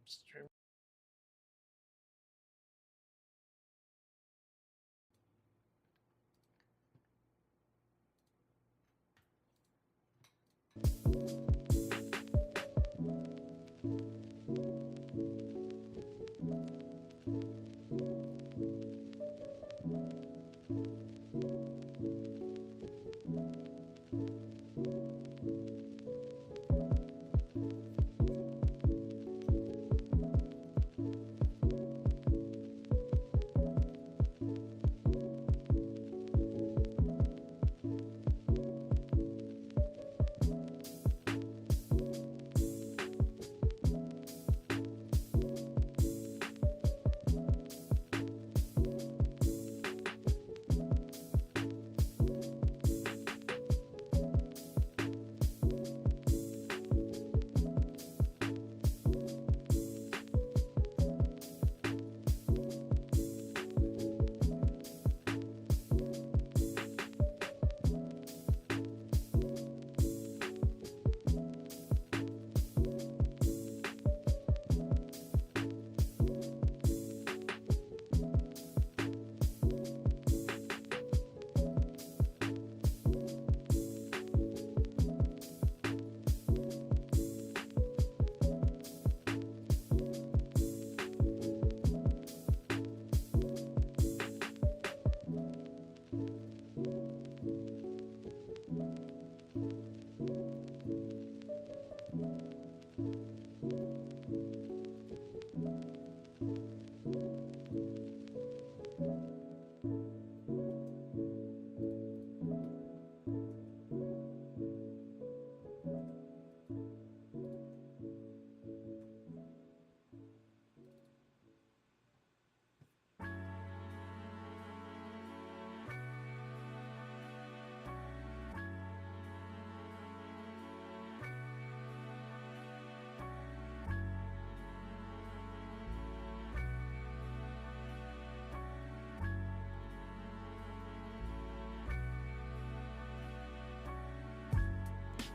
Stream.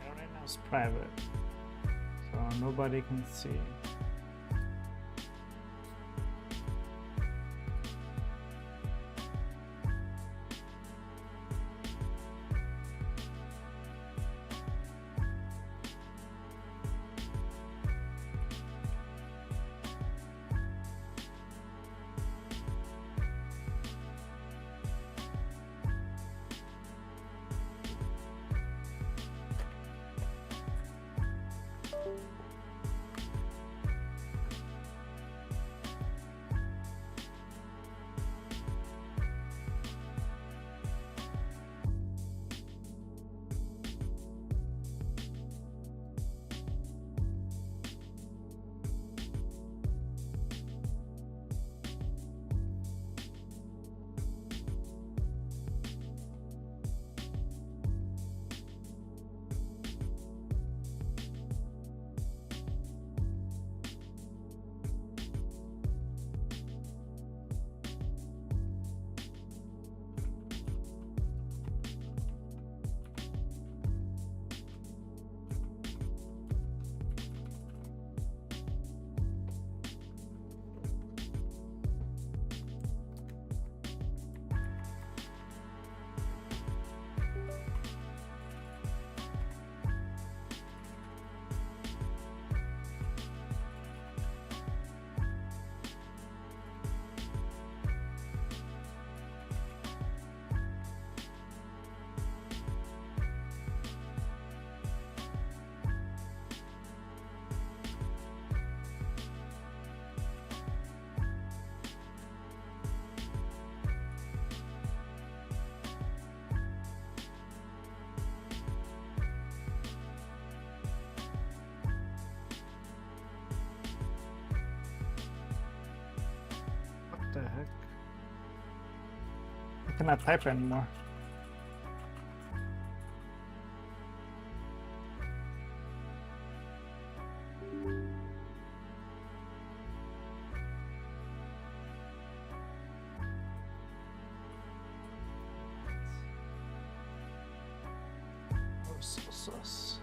Right now it's private, so nobody can see. What the heck? I cannot type anymore. Oh, so sus.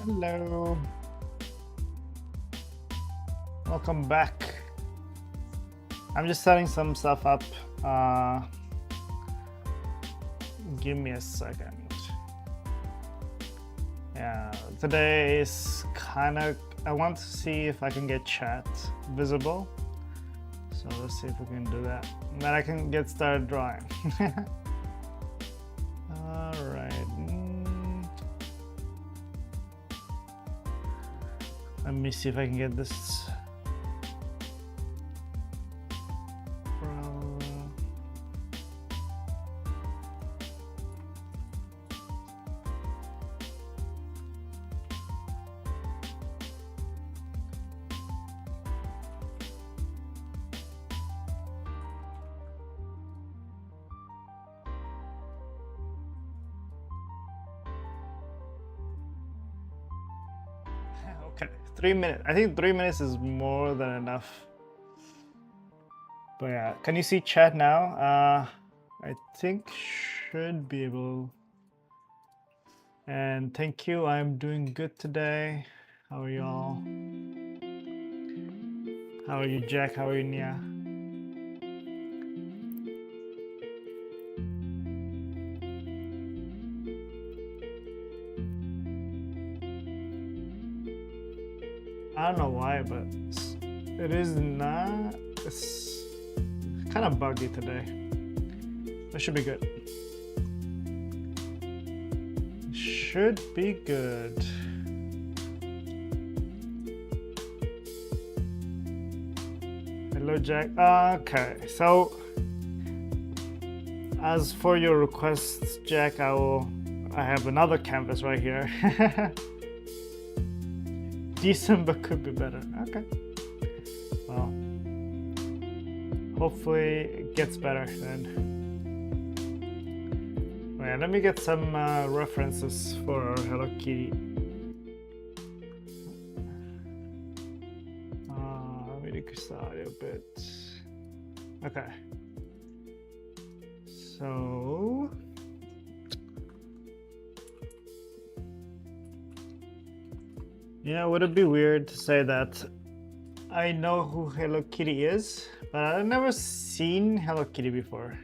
Hello. Welcome back. I'm just setting some stuff up. Give me a second. Yeah, today is kind of, I want to see if I can get chat visible. So let's see if we can do that. And then I can get started drawing. All right. Let me see if I can get this. Okay, 3 minutes. I think 3 minutes is more than enough. But yeah, can you see chat now? I think should be able. And thank you. I'm doing good today. How are y'all? How are you, Jack? How are you, Nia? I don't know why, but it is not. It's kind of buggy today. That should be good. Should be good. Hello, Jack. Okay, so as for your requests, Jack, I have another canvas right here. Decent, but could be better. Okay. Well, hopefully it gets better then. Yeah, let me get some references for our Hello Kitty. Let me decrease the audio a bit. Okay. So. Yeah, would it be weird to say that I know who Hello Kitty is, but I've never seen Hello Kitty before.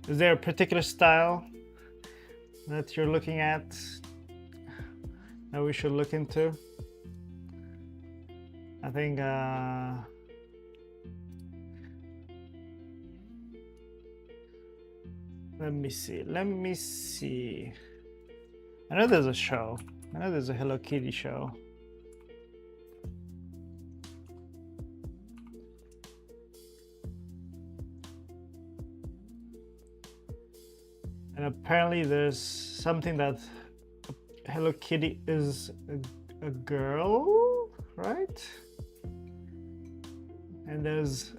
Is there a particular style that you're looking at that we should look into? I think let me see. I know there's a show. I know there's a Hello Kitty show. And apparently there's something that Hello Kitty is a girl, right? And there's,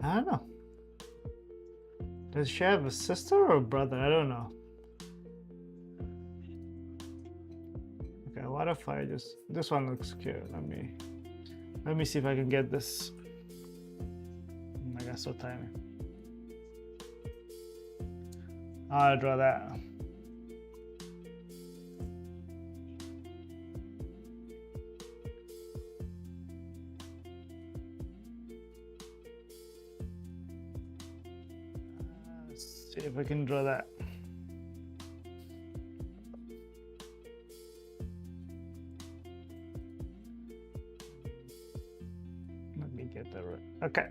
I don't know. Does she have a sister or a brother? I don't know. Okay, what if I just, this one looks cute. Let me see if I can get this. Oh my god, so tiny. I'll draw that. Let's see if I can draw that. Let me get that right. Okay.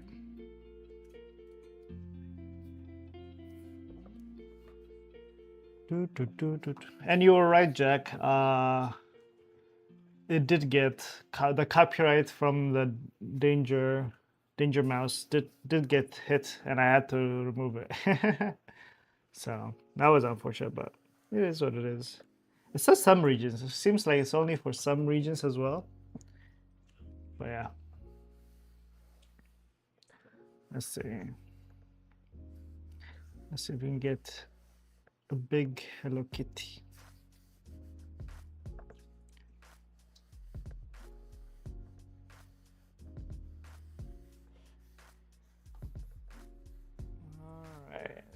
And you were right, Jack. It did get the copyright from the Danger Mouse did get hit, and I had to remove it. So that was unfortunate, but it is what it is. It says some regions. It seems like it's only for some regions as well. But yeah. Let's see. Let's see if we can get a big Hello Kitty.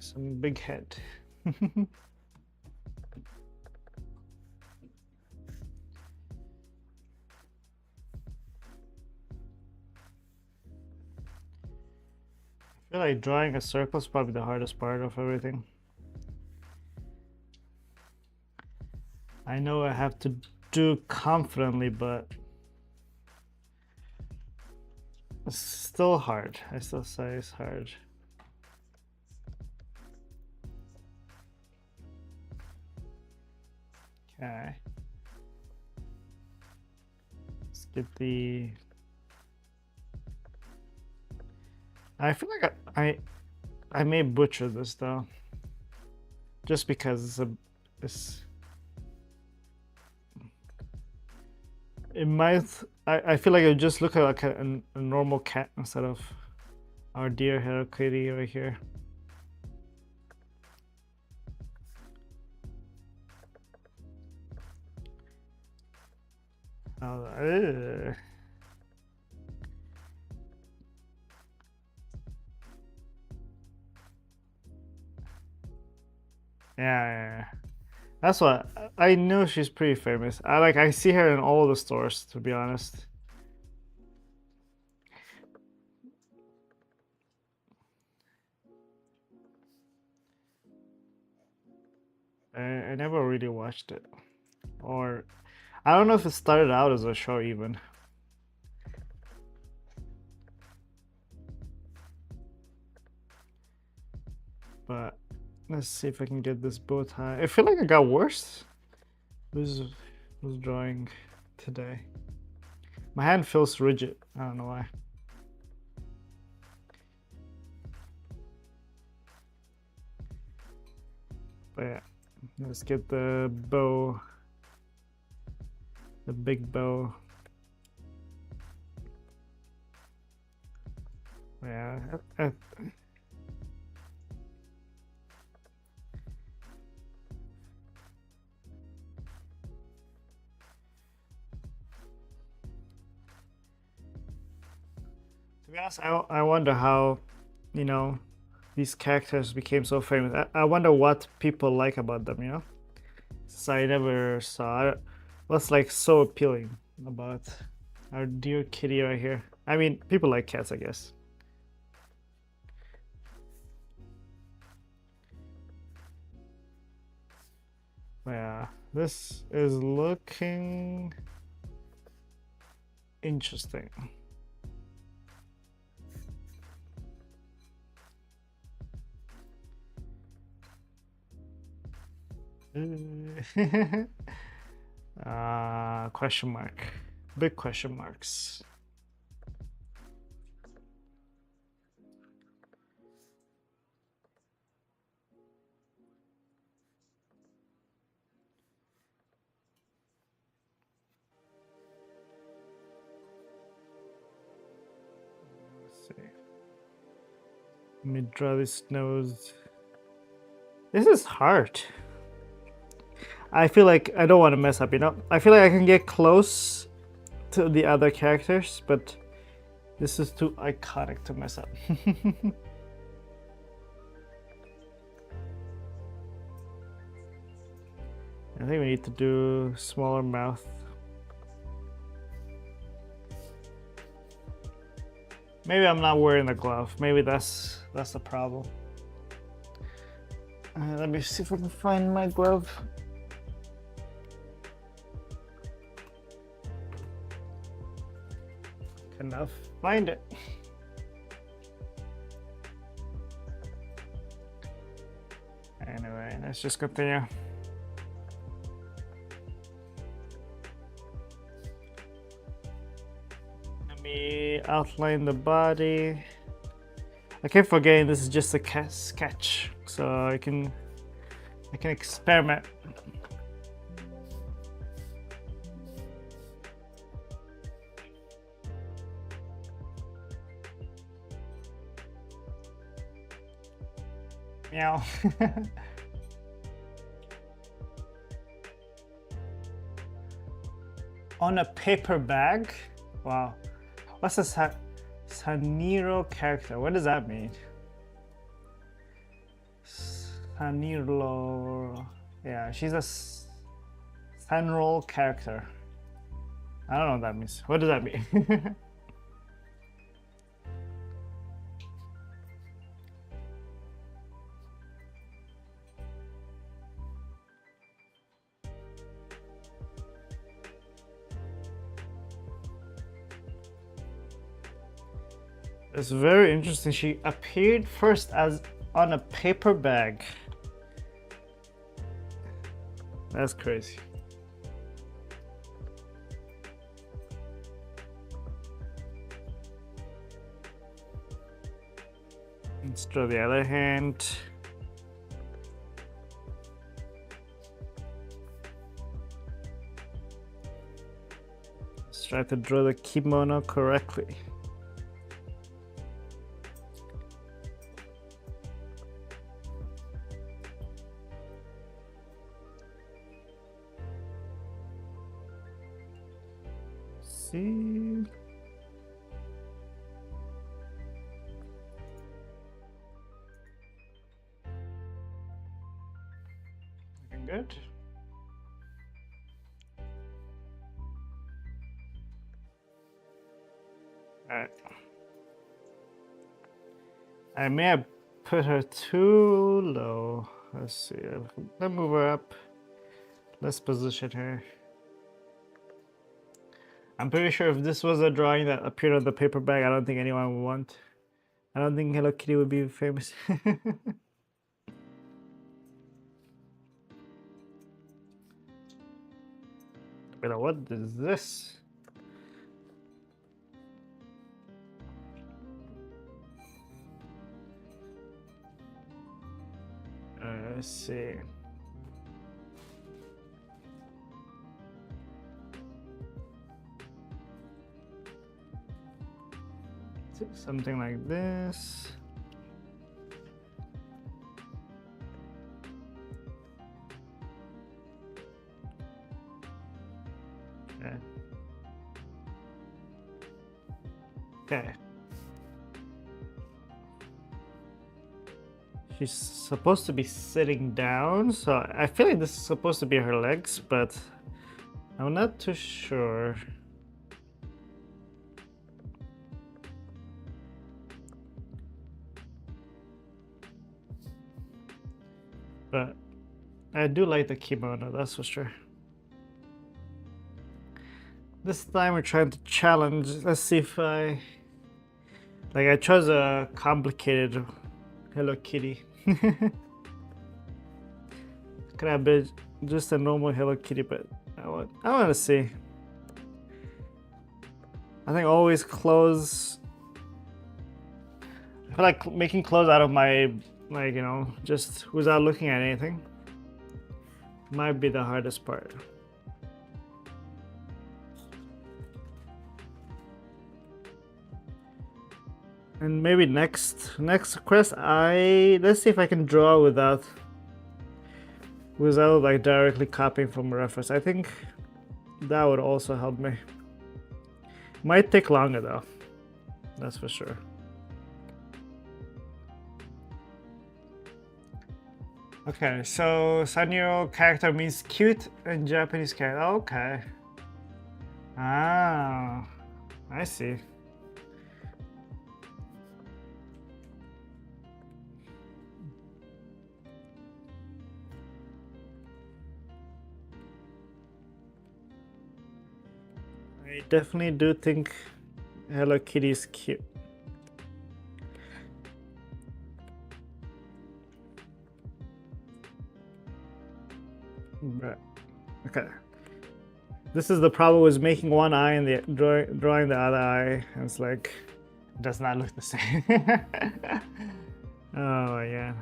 Some big head. I feel like drawing a circle is probably the hardest part of everything. I know I have to do confidently, but it's still hard. I still say it's hard. Okay. Let's get the... I feel like I may butcher this though. Just because it's it might I feel like it just look like a normal cat instead of our dear Hello Kitty right here. Oh, yeah. That's what I knew. She's pretty famous. I see her in all the stores, to be honest. I never really watched it, or I don't know if it started out as a show even. But let's see if I can get this bow tie. I feel like it got worse. Who's drawing today? My hand feels rigid. I don't know why. But yeah, let's get the bow. The big bow. Yeah. To be honest, I wonder how, you know, these characters became so famous. I wonder what people like about them, you know? Since I never saw it. What's like so appealing about our dear kitty right here? I mean, people like cats, I guess. Yeah, this is looking interesting. Question mark. Big question marks. Let's see. Let me draw this nose. This is hard. I feel like I don't want to mess up, you know? I feel like I can get close to the other characters, but this is too iconic to mess up. I think we need to do smaller mouth. Maybe I'm not wearing the glove. Maybe that's the problem. Let me see if I can find my glove. Enough. Find it. Anyway, let's just continue. Let me outline the body. I keep forgetting this is just a sketch, so I can experiment. Meow. On a paper bag? Wow. What's a Saniro character? What does that mean? Saniro. Yeah, she's a central character. I don't know what that means. What does that mean? It's very interesting. She appeared first as on a paper bag. That's crazy. Let's draw the other hand. Let's try to draw the kimono correctly. See. Looking good. Alright. I may have put her too low. Let's see. Let's move her up. Let's position her. I'm pretty sure if this was a drawing that appeared on the paper bag, I don't think anyone would want. I don't think Hello Kitty would be famous. Wait, what is this? Let's see. Something like this. Okay. Okay. She's supposed to be sitting down, so I feel like this is supposed to be her legs, but I'm not too sure. But I do like the kimono, that's for sure. This time we're trying to challenge. Let's see if I chose a complicated Hello Kitty. Could have been just a normal Hello Kitty, but I want to see. I think always clothes. I feel like making clothes out of my, just without looking at anything might be the hardest part. And maybe next quest, let's see if I can draw without like directly copying from a reference. I think that would also help me. Might take longer though, that's for sure. Okay, so Sanyo character means cute in Japanese character. Okay. Ah, I see. I definitely do think Hello Kitty is cute. Right. Okay. This is the problem with making one eye and the drawing the other eye. And it's like, it does not look the same. Oh yeah.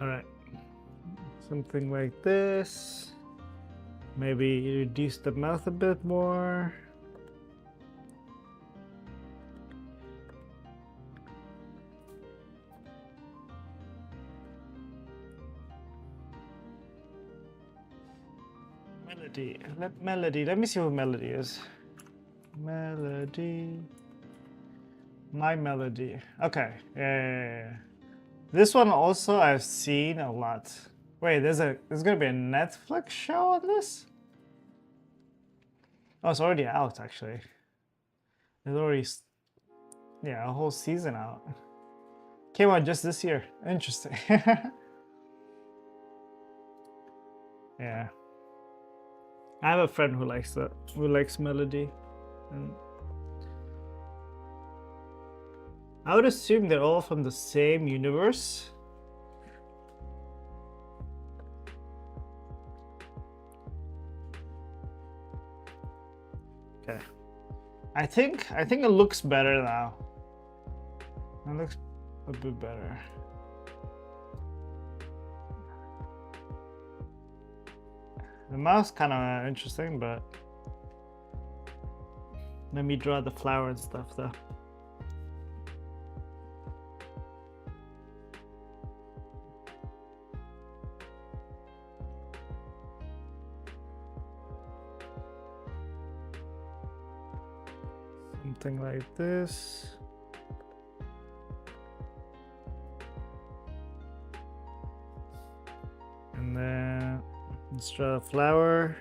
All right. Something like this. Maybe reduce the mouth a bit more. Melody. Let me see who Melody is. Melody. My Melody. Okay. Yeah. This one also I've seen a lot. Wait, there's gonna be a Netflix show on this? Oh, it's already out actually. There's already, yeah, a whole season out. Came out just this year. Interesting. Yeah. I have a friend who likes that, who likes Melody. And I would assume they're all from the same universe. Okay. I think it looks better now. It looks a bit better. The mouse kind of interesting, but let me draw the flower and stuff though. Something like this. And then let's draw a flower.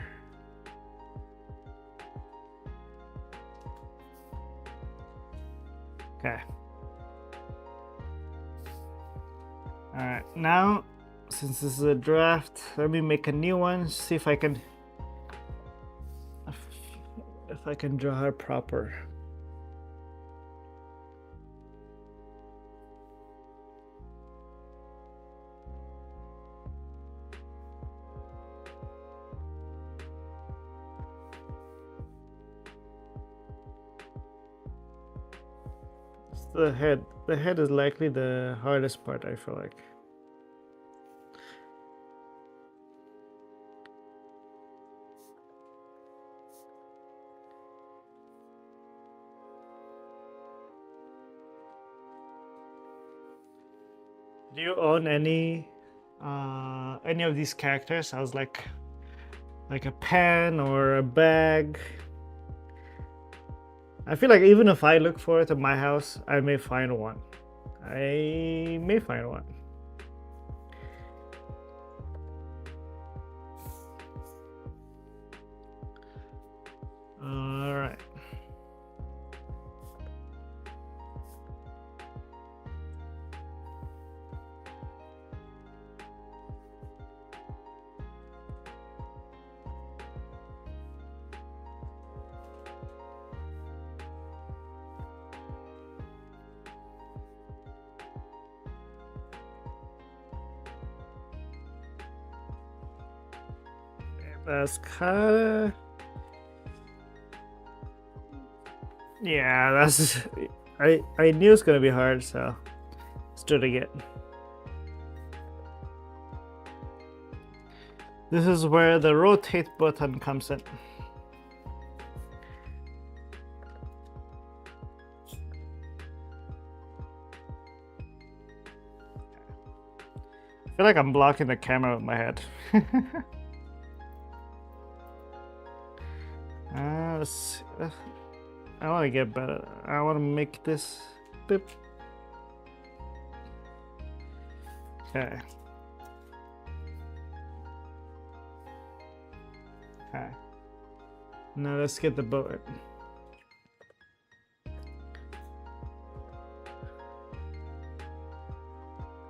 Okay. All right, now since this is a draft, let me make a new one, see if I can draw her proper. The head. The head is likely the hardest part, I feel like. Do you own any of these characters? I was like a pen or a bag. I feel like even if I look for it in my house, I may find one. I may find one. All right. That's kinda... Yeah, that's... I knew it's gonna be hard, so let's do it again. This is where the rotate button comes in. I feel like I'm blocking the camera with my head. I want to get better. I want to make this bip. Okay. Okay. Now let's get the bullet.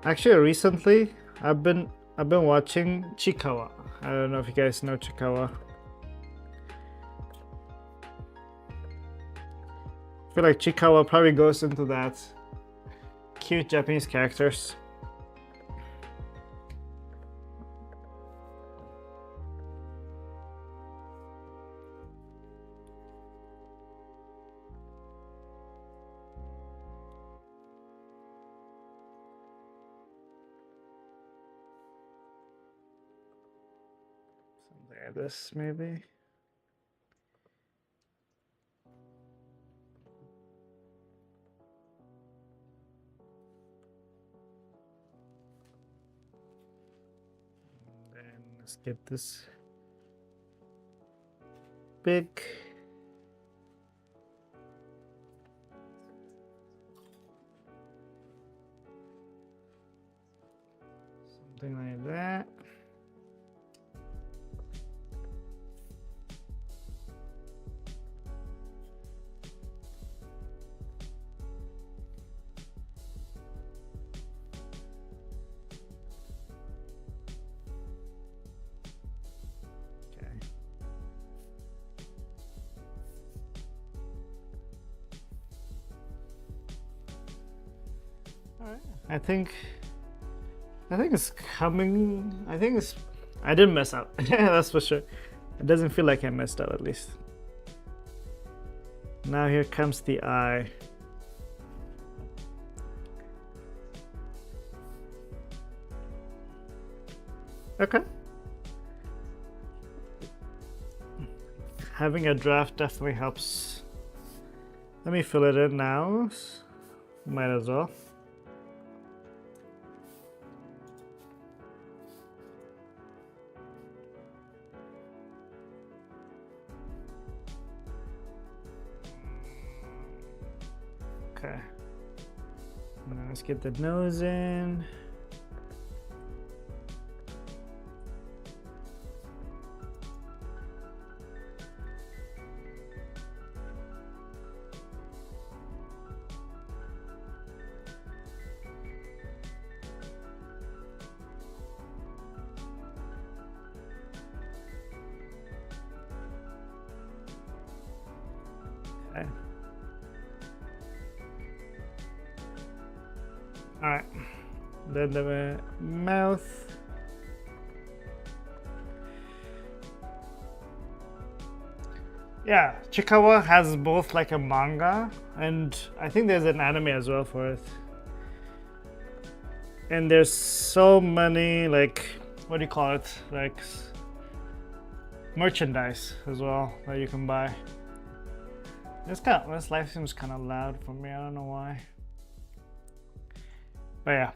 Actually, recently I've been watching Chikawa. I don't know if you guys know Chikawa. I feel like Chikawa probably goes into that cute Japanese characters. Something like this, maybe. Let's get this big. I think it's coming. I think it's. I didn't mess up. That's for sure. It doesn't feel like I messed up, at least. Now here comes the eye. Okay. Having a draft definitely helps. Let me fill it in now. Might as well. Okay. Now let's get the nose in. Okay. All right. Then the mouth. Yeah, Chikawa has both like a manga and I think there's an anime as well for it. And there's so many like, what do you call it? Like merchandise as well that you can buy. This live seems kind of loud for me. I don't know why. But yeah.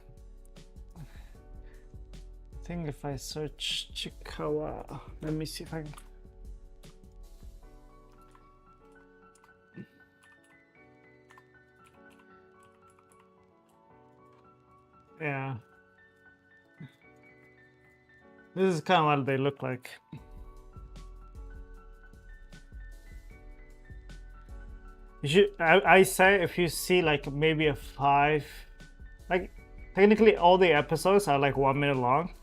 I think if I search Chikawa, let me see if I can. Yeah. This is kind of what they look like. You should, I say if you see like maybe a 5, like technically all the episodes are like 1 minute long,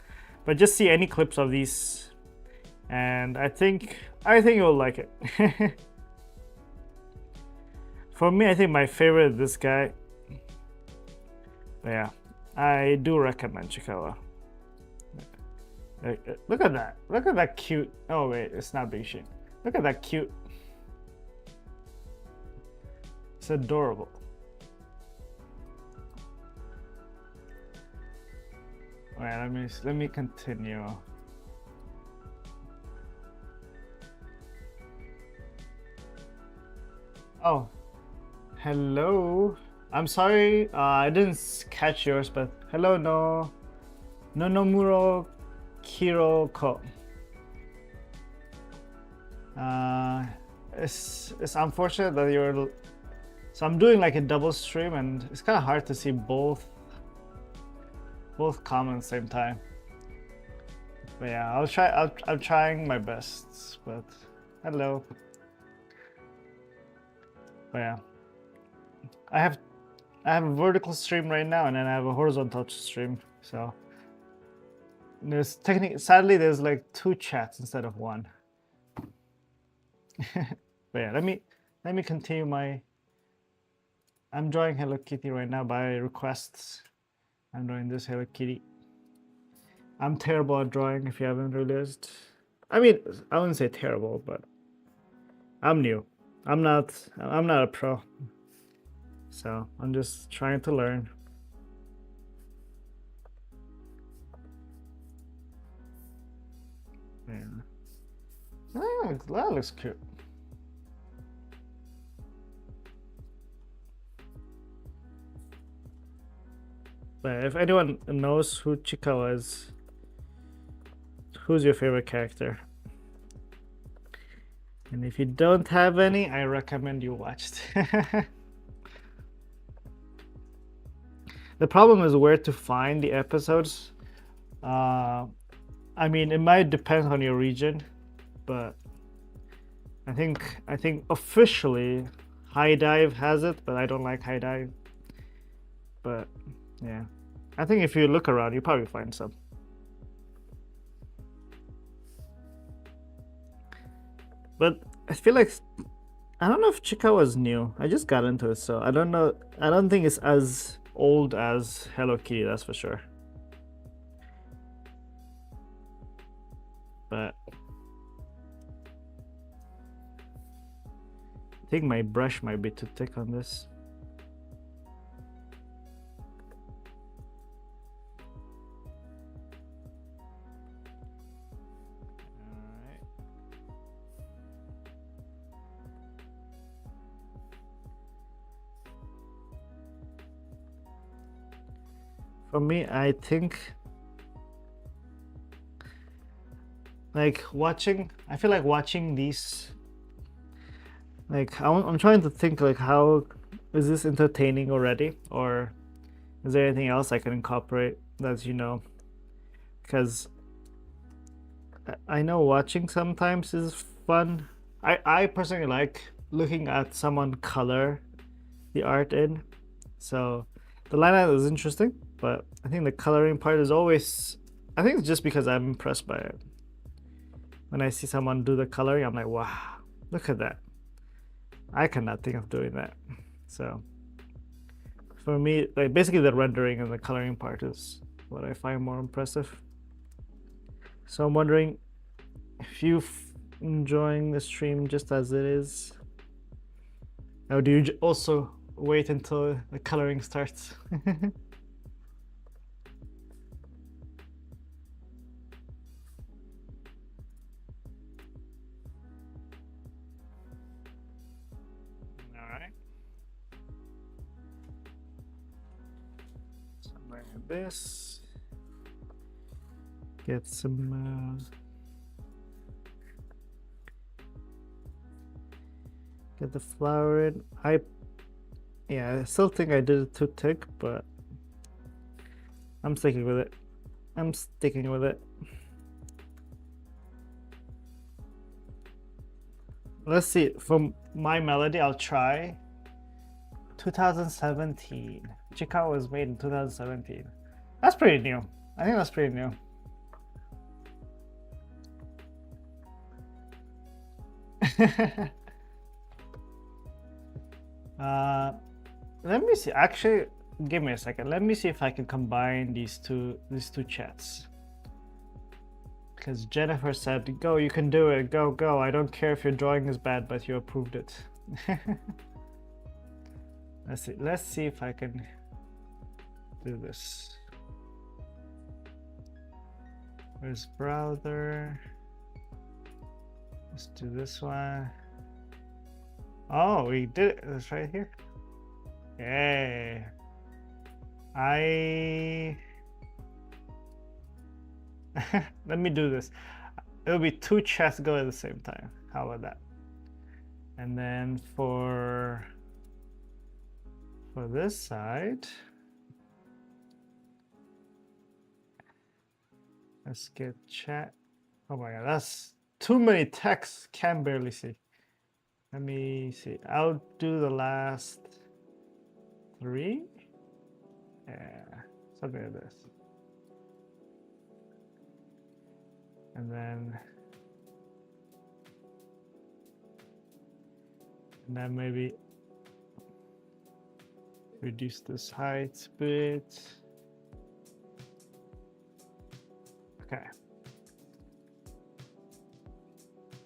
but just see any clips of these and I think you'll like it. For me, I think my favorite is this guy. But yeah, I do recommend Chikawa. Look at that. Look at that cute. Oh wait, it's not Big Shin. Look at that cute. It's adorable. Alright, let me continue. Oh, hello. I'm sorry, I didn't catch yours, but hello, Nonomuro Kiroko. It's unfortunate that you're. So I'm doing like a double stream, and it's kind of hard to see both comments at the same time. But yeah, I'll try. I'm trying my best. But hello. But yeah, I have a vertical stream right now, and then I have a horizontal stream. So there's sadly there's like 2 chats instead of 1. But yeah, let me continue my. I'm drawing Hello Kitty right now by requests. I'm drawing this Hello Kitty. I'm terrible at drawing, if you haven't realized. I mean, I wouldn't say terrible, but I'm new. I'm not a pro. So I'm just trying to learn. Yeah. Oh, that looks cute. But if anyone knows who Chikawa is, who's your favorite character? And if you don't have any, I recommend you watched. The problem is where to find the episodes. I mean, it might depend on your region, but I think officially High Dive has it, but I don't like High Dive. But yeah, I think if you look around, you probably find some. But I feel like I don't know if Chikawa is new. I just got into it, so I don't know. I don't think it's as old as Hello Kitty, that's for sure. But I think my brush might be too thick on this. For me, I think like I feel like watching these, like I'm trying to think like how is this entertaining already, or is there anything else I can incorporate that because I know watching sometimes is fun. I personally like looking at someone color the art in, so the line art is interesting, but I think the coloring part is always, I think it's just because I'm impressed by it. When I see someone do the coloring, I'm like, wow, look at that. I cannot think of doing that. So for me, like basically the rendering and the coloring part is what I find more impressive. So I'm wondering if you're enjoying the stream just as it is, or do you also wait until the coloring starts? Alright. Something like this. Get some get the flower in. I still think I did it too thick, but I'm sticking with it. I'm sticking with it. Let's see. From my melody, I'll try 2017. Chicago was made in 2017. That's pretty new. I think that's pretty new. Let me see. Actually, give me a second. Let me see if I can combine these two chats. Because Jennifer said, "Go, you can do it. Go, go. I don't care if your drawing is bad, but you approved it." Let's see. Let's see if I can do this. Where's browser? Let's do this one. Oh, we did it. It's right here. Yay. Let me do this. It'll be two chats go at the same time. How about that? And then for this side, let's get chat. Oh my god, that's too many texts. Can barely see. Let me see. I'll do the last 3. Yeah, something like this. And then maybe reduce this height a bit. Okay.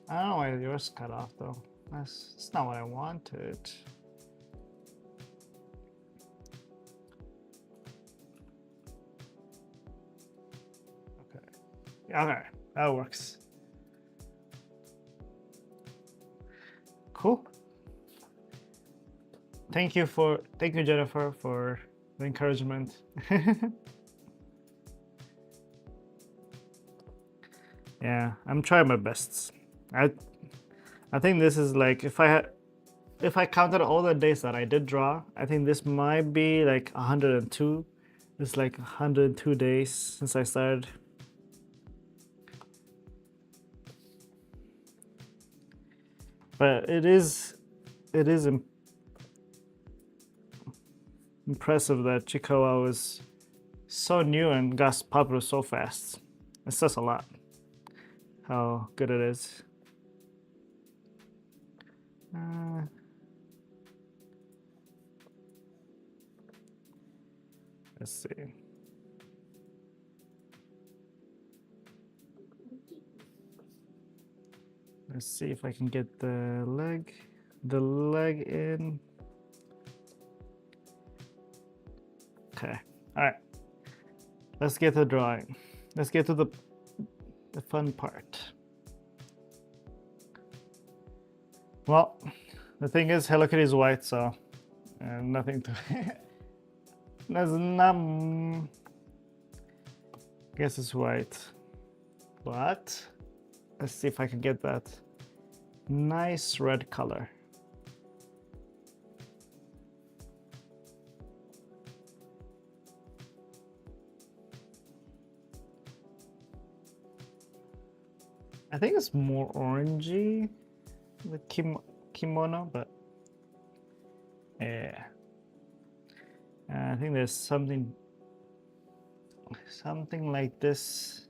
I don't know why yours cut off though. That's not what I wanted. Okay. Okay, that works. Cool. Thank you, Jennifer, for the encouragement. Yeah, I'm trying my best. I think this is like, if I counted all the days that I did draw, I think this might be like 102. It's like 102 days since I started. But it is impressive that Chikawa was so new and got popular so fast. It says a lot how good it is. Let's see. Let's see if I can get the leg in. Okay, all right. Let's get to drawing. Let's get to the fun part. Well, the thing is, Hello Kitty is white, so nothing to. There's not. Guess it's white, but let's see if I can get that nice red color. I think it's more orangey with kimono, but yeah. I think there's something like this,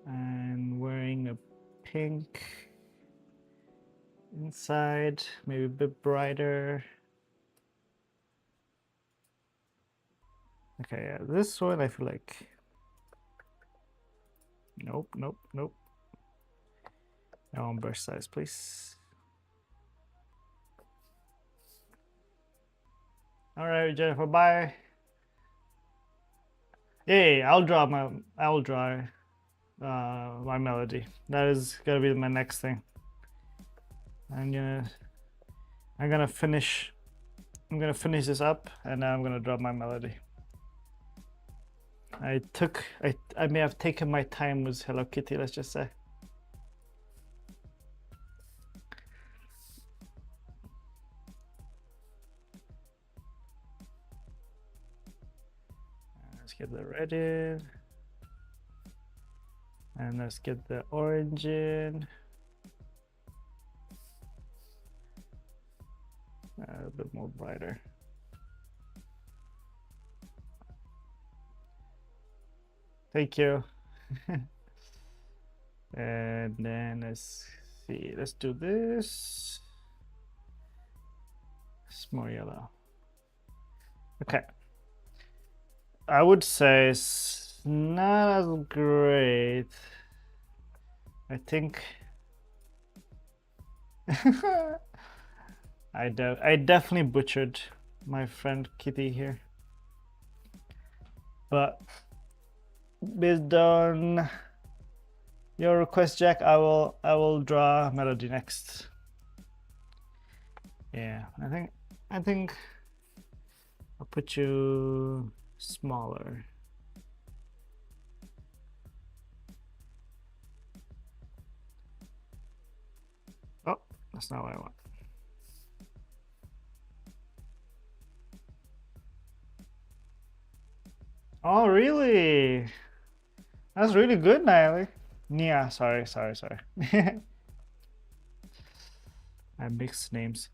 and wearing a pink inside, maybe a bit brighter. Okay, yeah, this one I feel like. Nope. I want brush size, please. All right, Jennifer, bye. Hey, I'll draw my melody. That is gonna be my next thing. I'm gonna finish this up, and then I'm gonna draw my melody. I may have taken my time with Hello Kitty, let's just say. Let's get the red in, and let's get the orange in. A bit more brighter. Thank you. And then let's see, let's do this. It's more yellow. Okay. I would say it's not as great. I think I definitely butchered my friend Kitty here. But based on your request, Jack, I will draw melody next. Yeah, I think I'll put you smaller. Oh, that's not what I want. Oh, really? That's really good, Niley. Nia, sorry. I mixed names.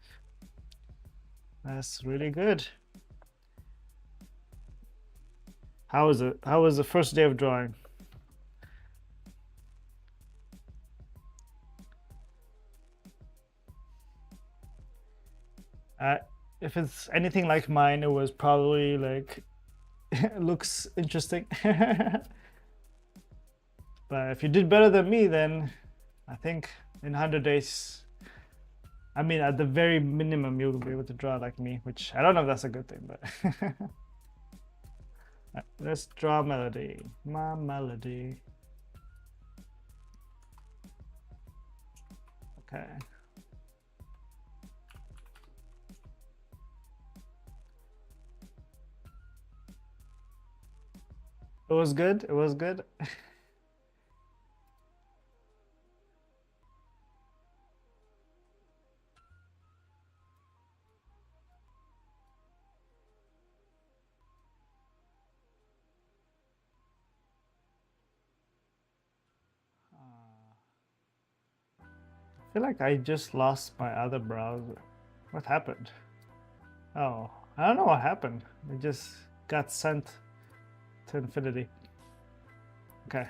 That's really good. How was it? How was the first day of drawing? If it's anything like mine, it was probably like, it looks interesting. But if you did better than me, then I think in 100 days, I mean, at the very minimum, you'll be able to draw like me, which I don't know if that's a good thing, but let's draw melody. My melody. Okay. It was good. It was good. I feel like I just lost my other browser. What happened? Oh, I don't know what happened. It just got sent to infinity. Okay.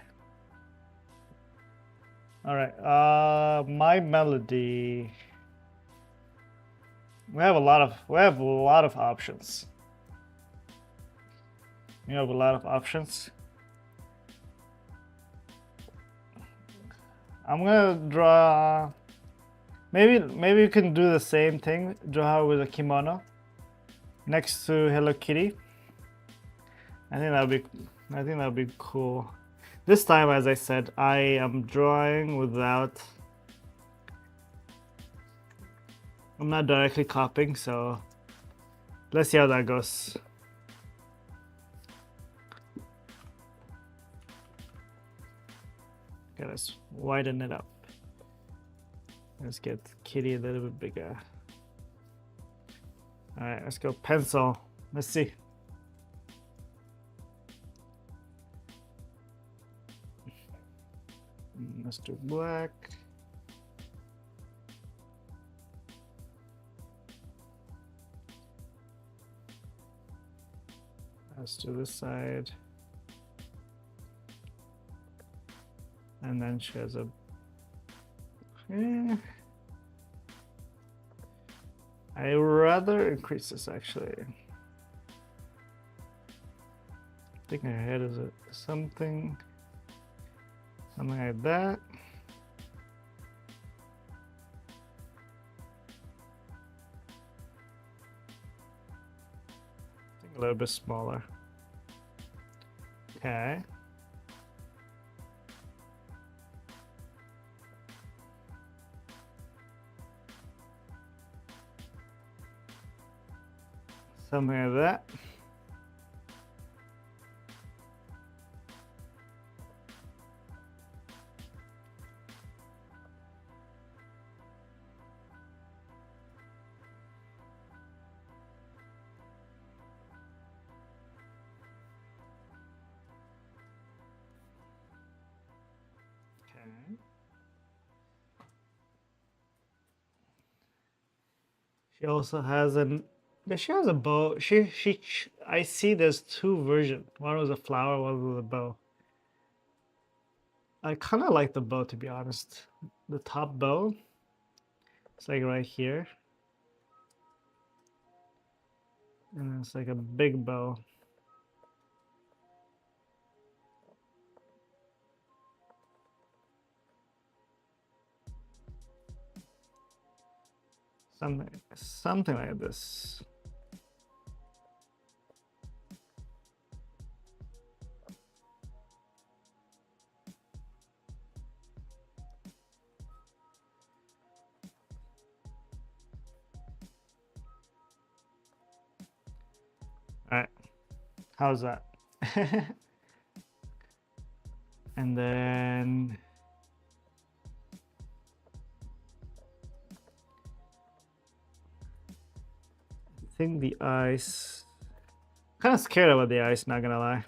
All right. My melody. We have a lot of options. You have a lot of options. I'm gonna draw. Maybe you can do the same thing. Draw her with a kimono next to Hello Kitty. I think that'll be cool. This time, as I said, I am drawing without. I'm not directly copying, so let's see how that goes. Okay, let's widen it up. Let's get Kitty a little bit bigger. All right, let's go pencil. Let's see. Let's do black. Let's do this side. And then she has a... I rather increase this actually. I think her head is something like that. I think a little bit smaller. Okay. Something like that. She also has an. She has a bow. I see there's two versions. One was a flower, one was a bow. I kind of like the bow, to be honest. The top bow. It's like right here. And it's like a big bow. Something like this. All right, how's that? And then I think the eyes. Kind of scared about the eyes, not gonna lie.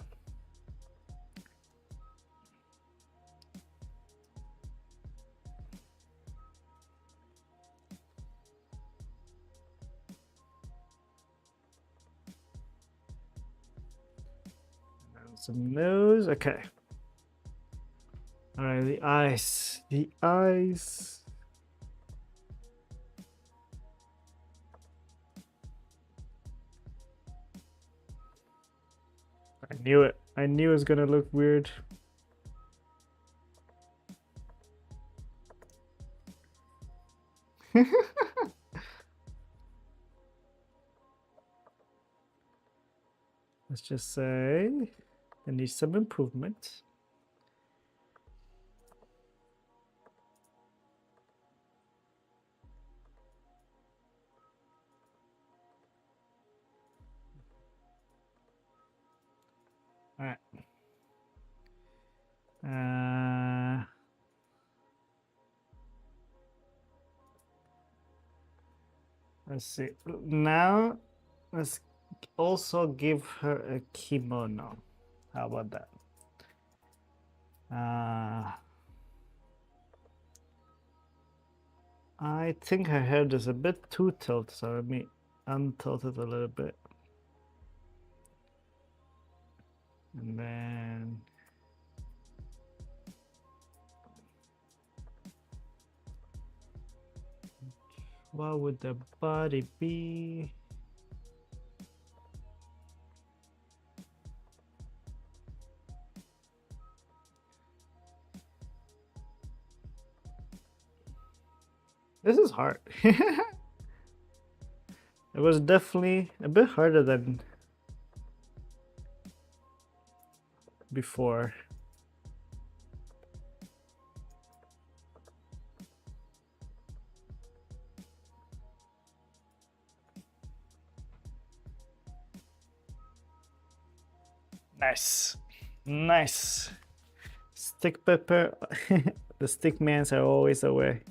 And some nose. Okay. All right, the eyes. The eyes. I knew it. I knew it was gonna look weird. Let's just say it needs some improvement. All right. Let's see. Now, let's also give her a kimono. How about that? I think her head is a bit too tilted, so let me untilt it a little bit. And then what would the body be? This is hard. It was definitely a bit harder than before. Nice. Nice. Stick pepper. The stick mans are always away.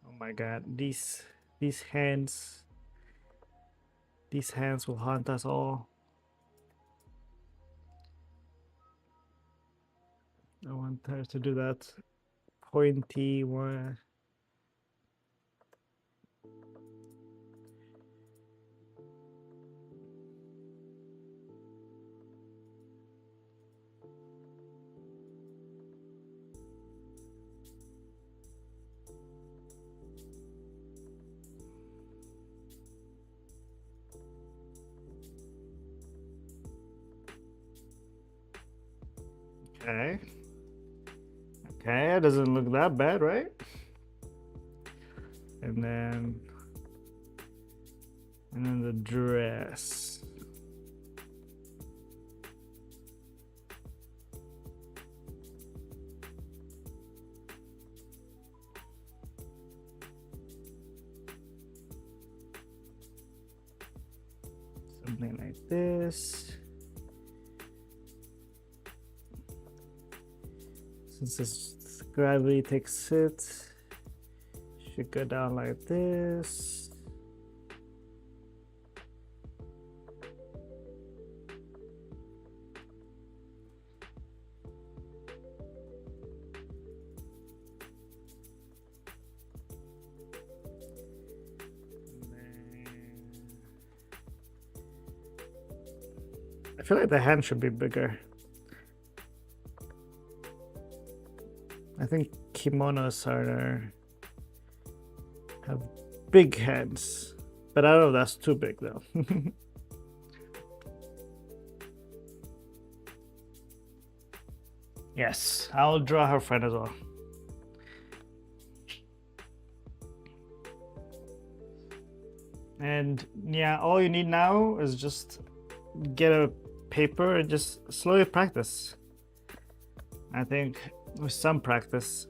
Oh my god, these hands will haunt us all. I want her to do that pointy one. Okay. Okay, it doesn't look that bad, right? And then the dress. Something like this. Since this gravity takes it, should go down like this. I feel like the hand should be bigger. I think kimonos have big hands, but I don't know if that's too big though. Yes, I'll draw her friend as well. And yeah, all you need now is just get a paper and just slowly practice. I think with some practice,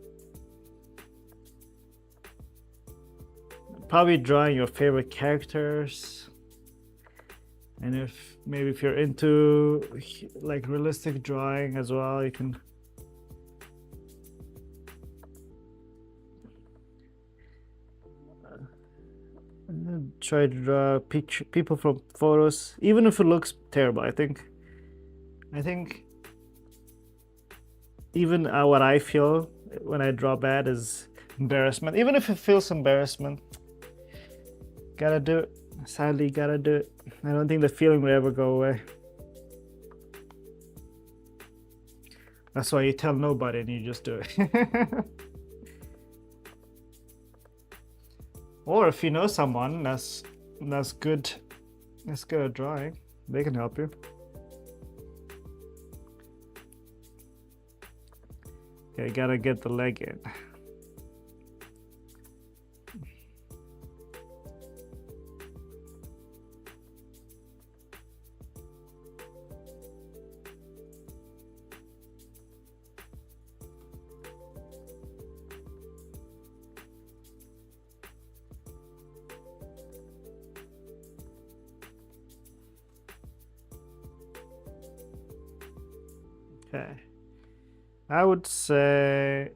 probably drawing your favorite characters, and if you're into like realistic drawing as well, you can try to draw people from photos, even if it looks terrible. I think even what I feel when I draw bad is embarrassment. Even if it feels embarrassment, gotta do it. Sadly, gotta do it. I don't think the feeling will ever go away. That's why you tell nobody and you just do it. Or if you know someone that's good at drawing, they can help you. Okay, gotta get the leg in. Okay. I would say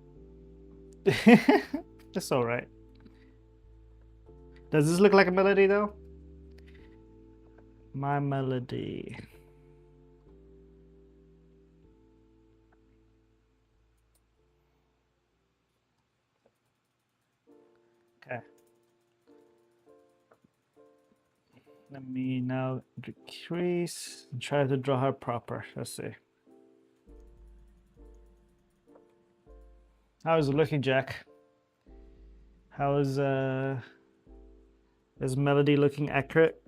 it's all right. Does this look like a melody though? My melody. Okay. Let me now decrease and try to draw her proper. Let's see. How is it looking, Jack? How is Is melody looking accurate?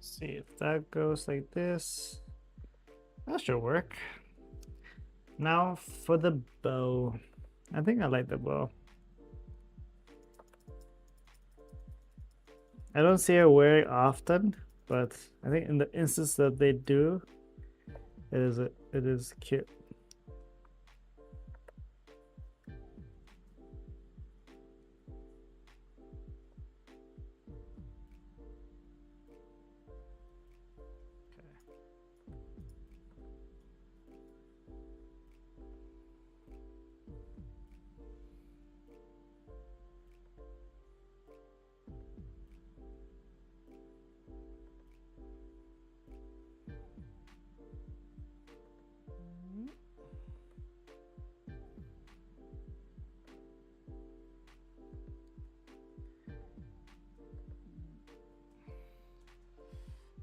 See if that goes like this. That should work. Now for the bow. I think I like the bow. I don't see it very often, but I think in the instance that they do, it is cute.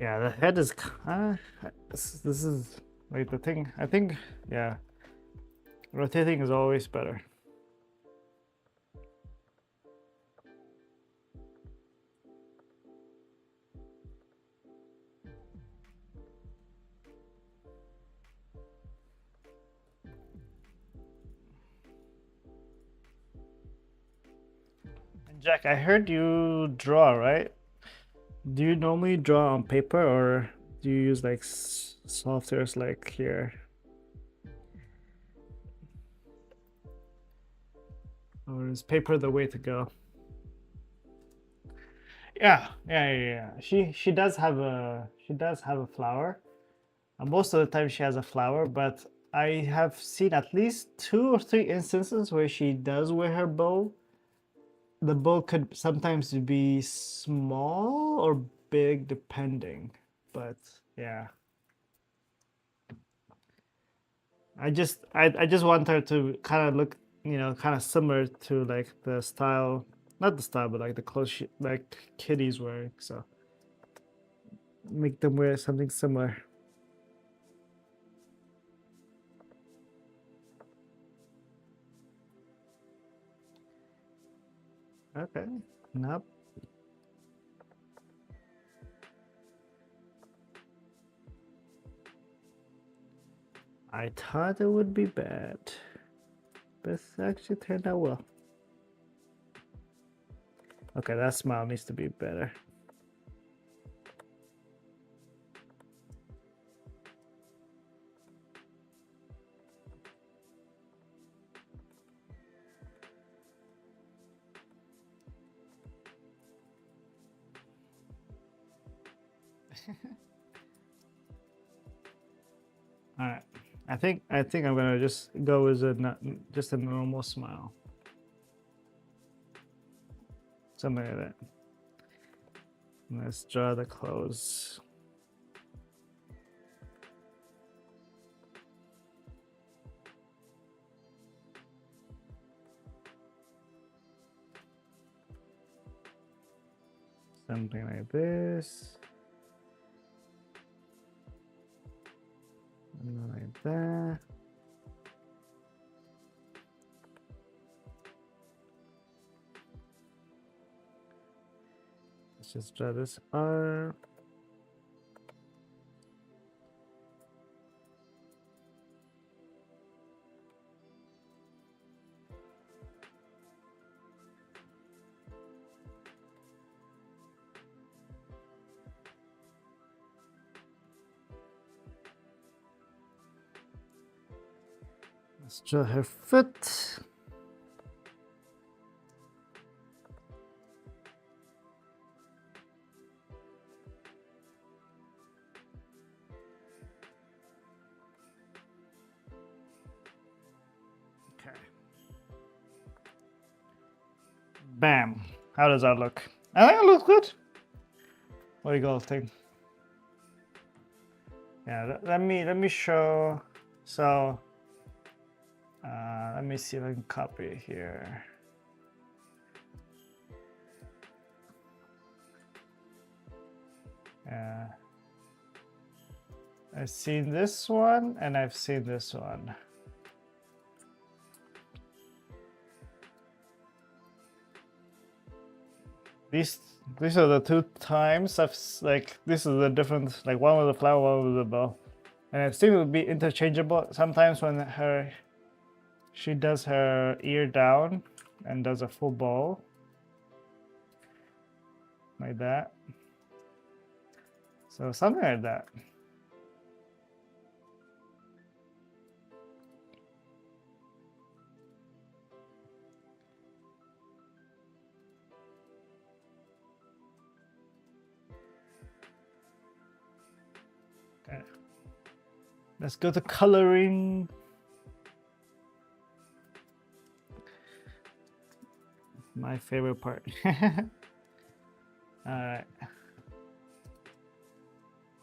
Yeah, the head is kind of, this is like the thing. I think, yeah, rotating is always better. And Jack, I heard you draw, right? Do you normally draw on paper or do you use like softwares like here? Or is paper the way to go? Yeah. She does have a flower. Most of the time she has a flower, but I have seen at least 2 or 3 instances where she does wear her bow. The bow could sometimes be small or big depending, but yeah. I just want her to kind of look, kind of similar to like the style, not the style, but like the clothes like Kitty's wearing. So make them wear something similar. Okay, nope. I thought it would be bad, but it actually turned out well. Okay, that smile needs to be better. All right, I think I'm gonna just go with just a normal smile, something like that. Let's draw the clothes. Something like this. And like that. Let's just draw this arm. Let's draw her foot. Okay. Bam. How does that look? I think it looks good. what do you guys think? Yeah, let me show. So let me see if I can copy it here. Yeah, I've seen this one and I've seen this one. These are the two times I've like this is the difference. Like one with the flower, one with the bow, and I think it would be interchangeable. Sometimes when she does her ear down and does a full bow like that. So something like that. Okay. Let's go to coloring. My favorite part. All right.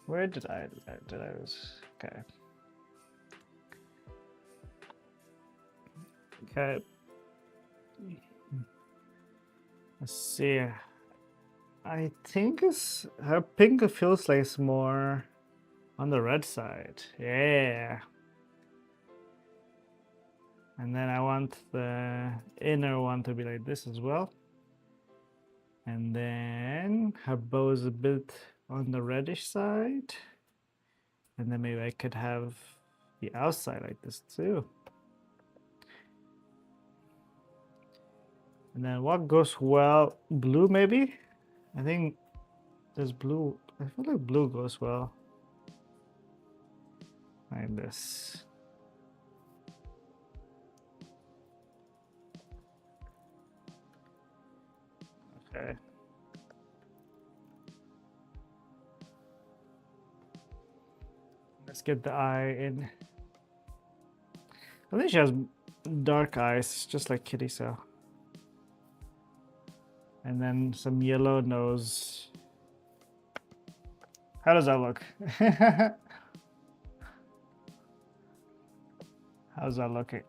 Where did I was okay. Okay. Let's see. I think her pink feels like it's more on the red side. Yeah. And then I want the inner one to be like this as well. And then her bow is a bit on the reddish side. And then maybe I could have the outside like this too. And then what goes well? Blue maybe? I think there's blue. I feel like blue goes well. Like this. Okay. Let's get the eye in. I think she has dark eyes, just like Kitty so. And then some yellow nose. How does that look? How's that looking?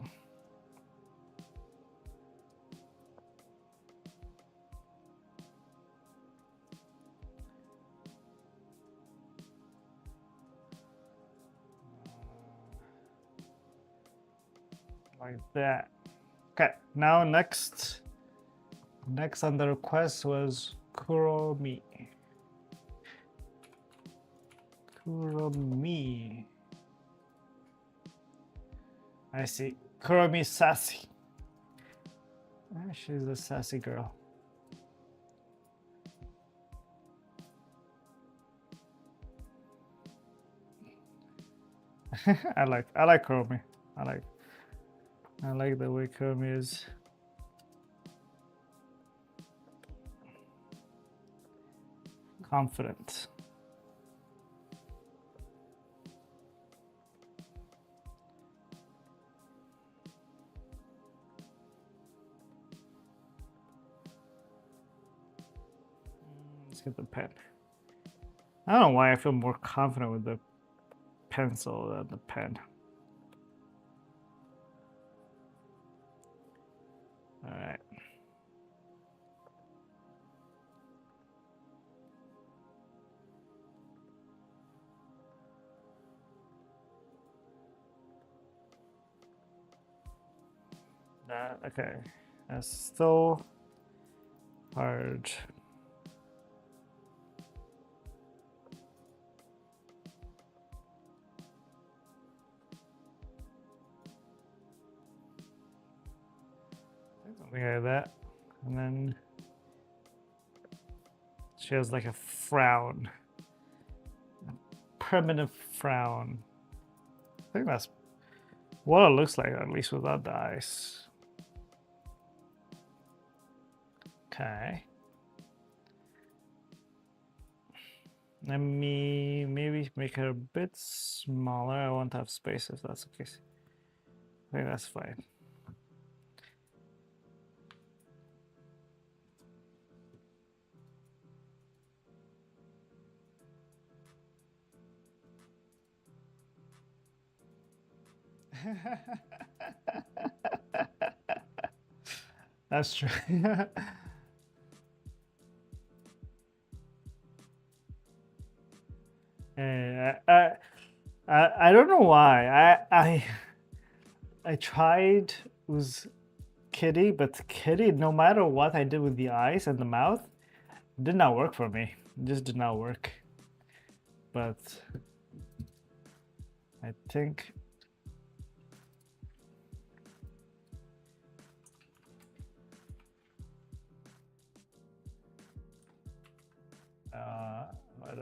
Like that. Okay, now next on the request was Kuromi. Kuromi. I see. Kuromi sassy. She's a sassy girl. I like Kuromi. I like the way Kuromi is. Confident. Let's get the pen. I don't know why I feel more confident with the pencil than the pen. All right. Okay. That's still hard. Something like that. And then she has like a frown. A permanent frown. I think that's what it looks like, at least without the eyes. Okay. Let me maybe make her a bit smaller. I want to have space if that's the case. I think that's fine. That's true. Eh, I don't know why. I tried with Kitty, but Kitty, no matter what I did with the eyes and the mouth, did not work for me. It just did not work. But I think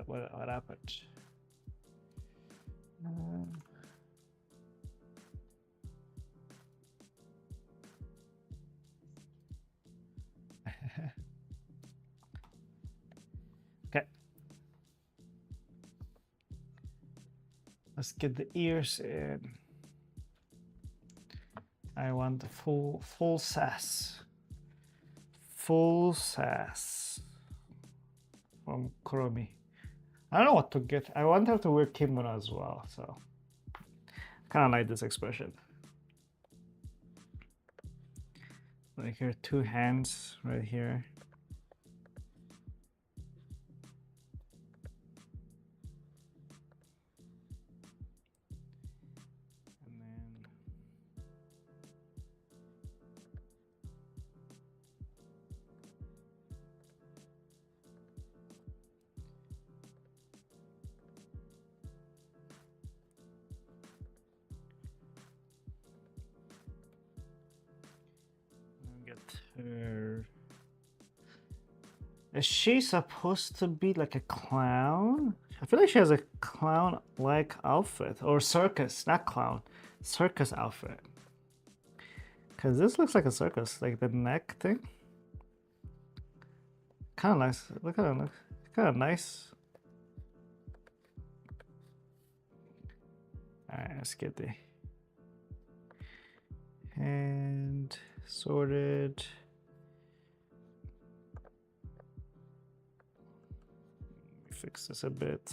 what happened? Okay, let's get the ears in. I want the full sass. Full sass from Kuromi. I don't know what to get. I want her to wear kimono as well, so kind of like this expression. Like her two hands right here. And then get her. Is she supposed to be like a clown? I feel like she has a clown-like outfit, or circus, not clown, circus outfit. Cause this looks like a circus, like the neck thing. Kind of nice. Look at it. Kind of nice. All right, let's get the hand sorted. Fix this a bit.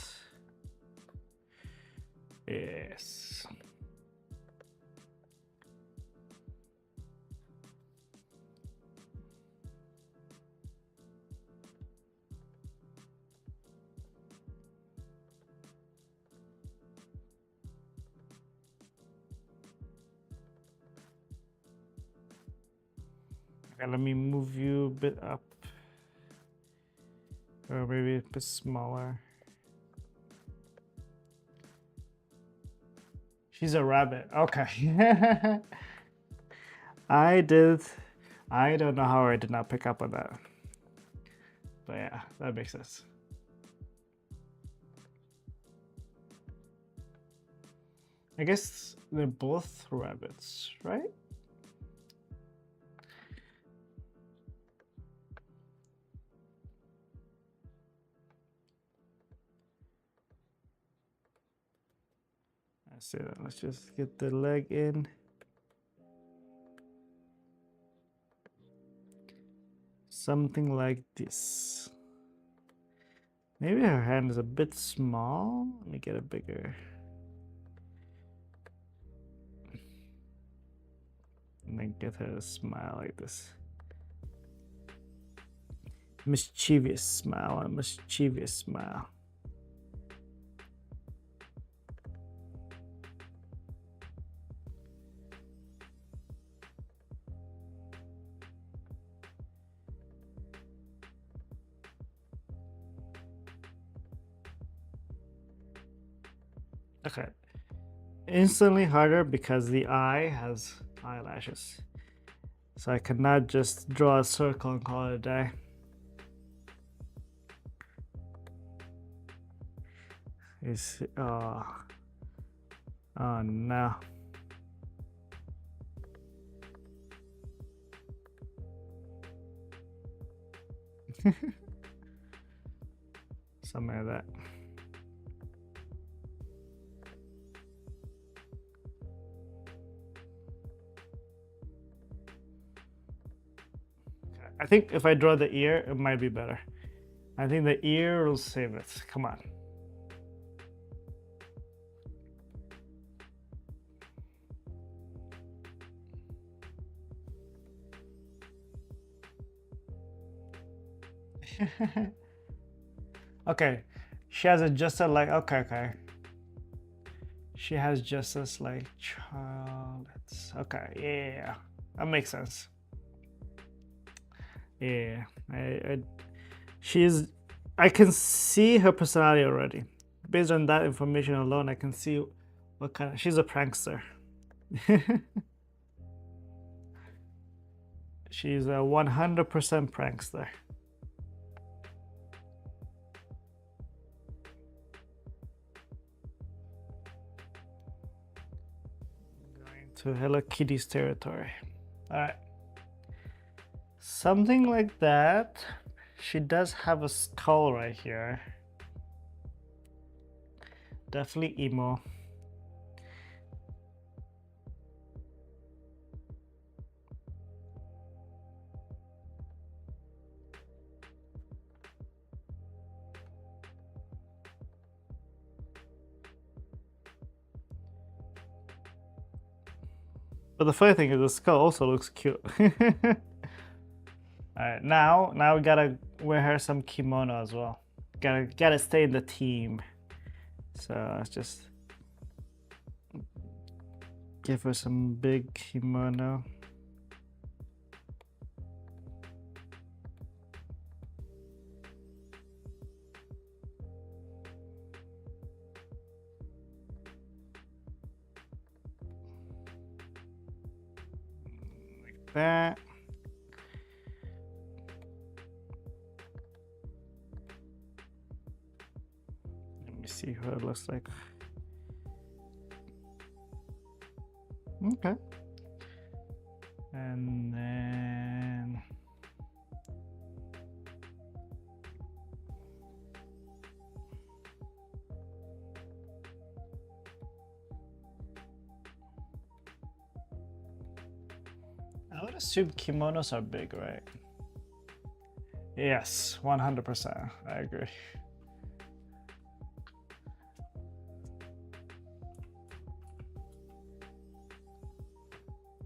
Yes. Okay, let me move you a bit up. Or maybe a bit smaller. She's a rabbit. Okay. I don't know how I did not pick up on that. But yeah, that makes sense. I guess they're both rabbits, right? I see that. Let's just get the leg in. Something like this. Maybe her hand is a bit small. Let me get it bigger. And then get her to smile like this. Mischievous smile, a mischievous smile. Okay. Instantly harder because the eye has eyelashes. So I cannot just draw a circle and call it a day. Oh no. Something like that. I think if I draw the ear, it might be better. I think the ear will save it. Come on. Okay, she has adjusted like okay. She has just as like child. Okay, yeah, that makes sense. Yeah, she's. I can see her personality already. Based on that information alone, I can see what kind of. She's a prankster. She's a 100% prankster. Going to Hello Kitty's territory. All right. Something like that. She does have a skull right here. Definitely emo. But the funny thing is the skull also looks cute. Alright, now we gotta wear her some kimono as well. Gotta stay in the team. So let's just give her some big kimono. Like that. Let me see what it looks like. Okay. And then I would assume kimonos are big, right? Yes, 100%. I agree.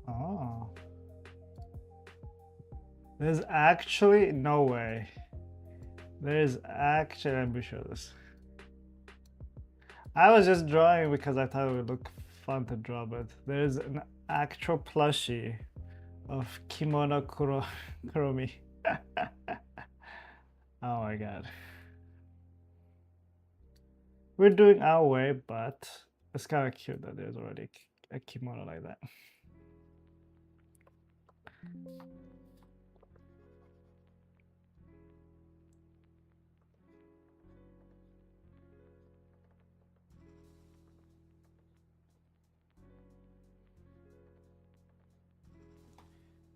Oh. There's actually no way. There's actually, let me show this. I was just drawing because I thought it would look fun to draw, but there's an actual plushie of Kimono Kuromi. Oh my god. We're doing our way, but it's kind of cute that there's already a kimono like that.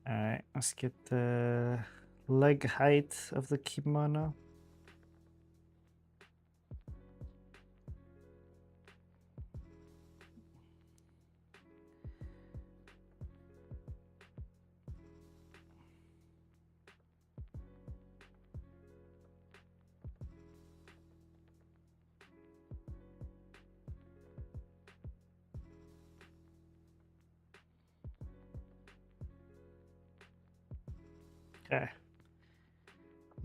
All right, let's get the leg height of the kimono. Okay.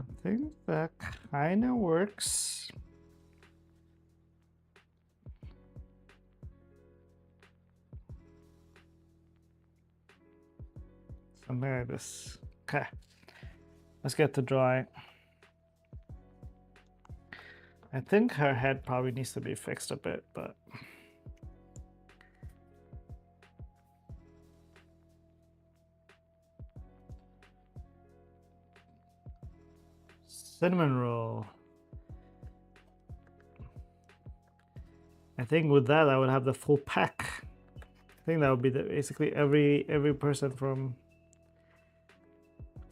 I think that kind of works. Something like this. Okay. Let's get to drawing. I think her head probably needs to be fixed a bit, but cinnamon roll. I think with that I would have the full pack. I think that would be basically every person from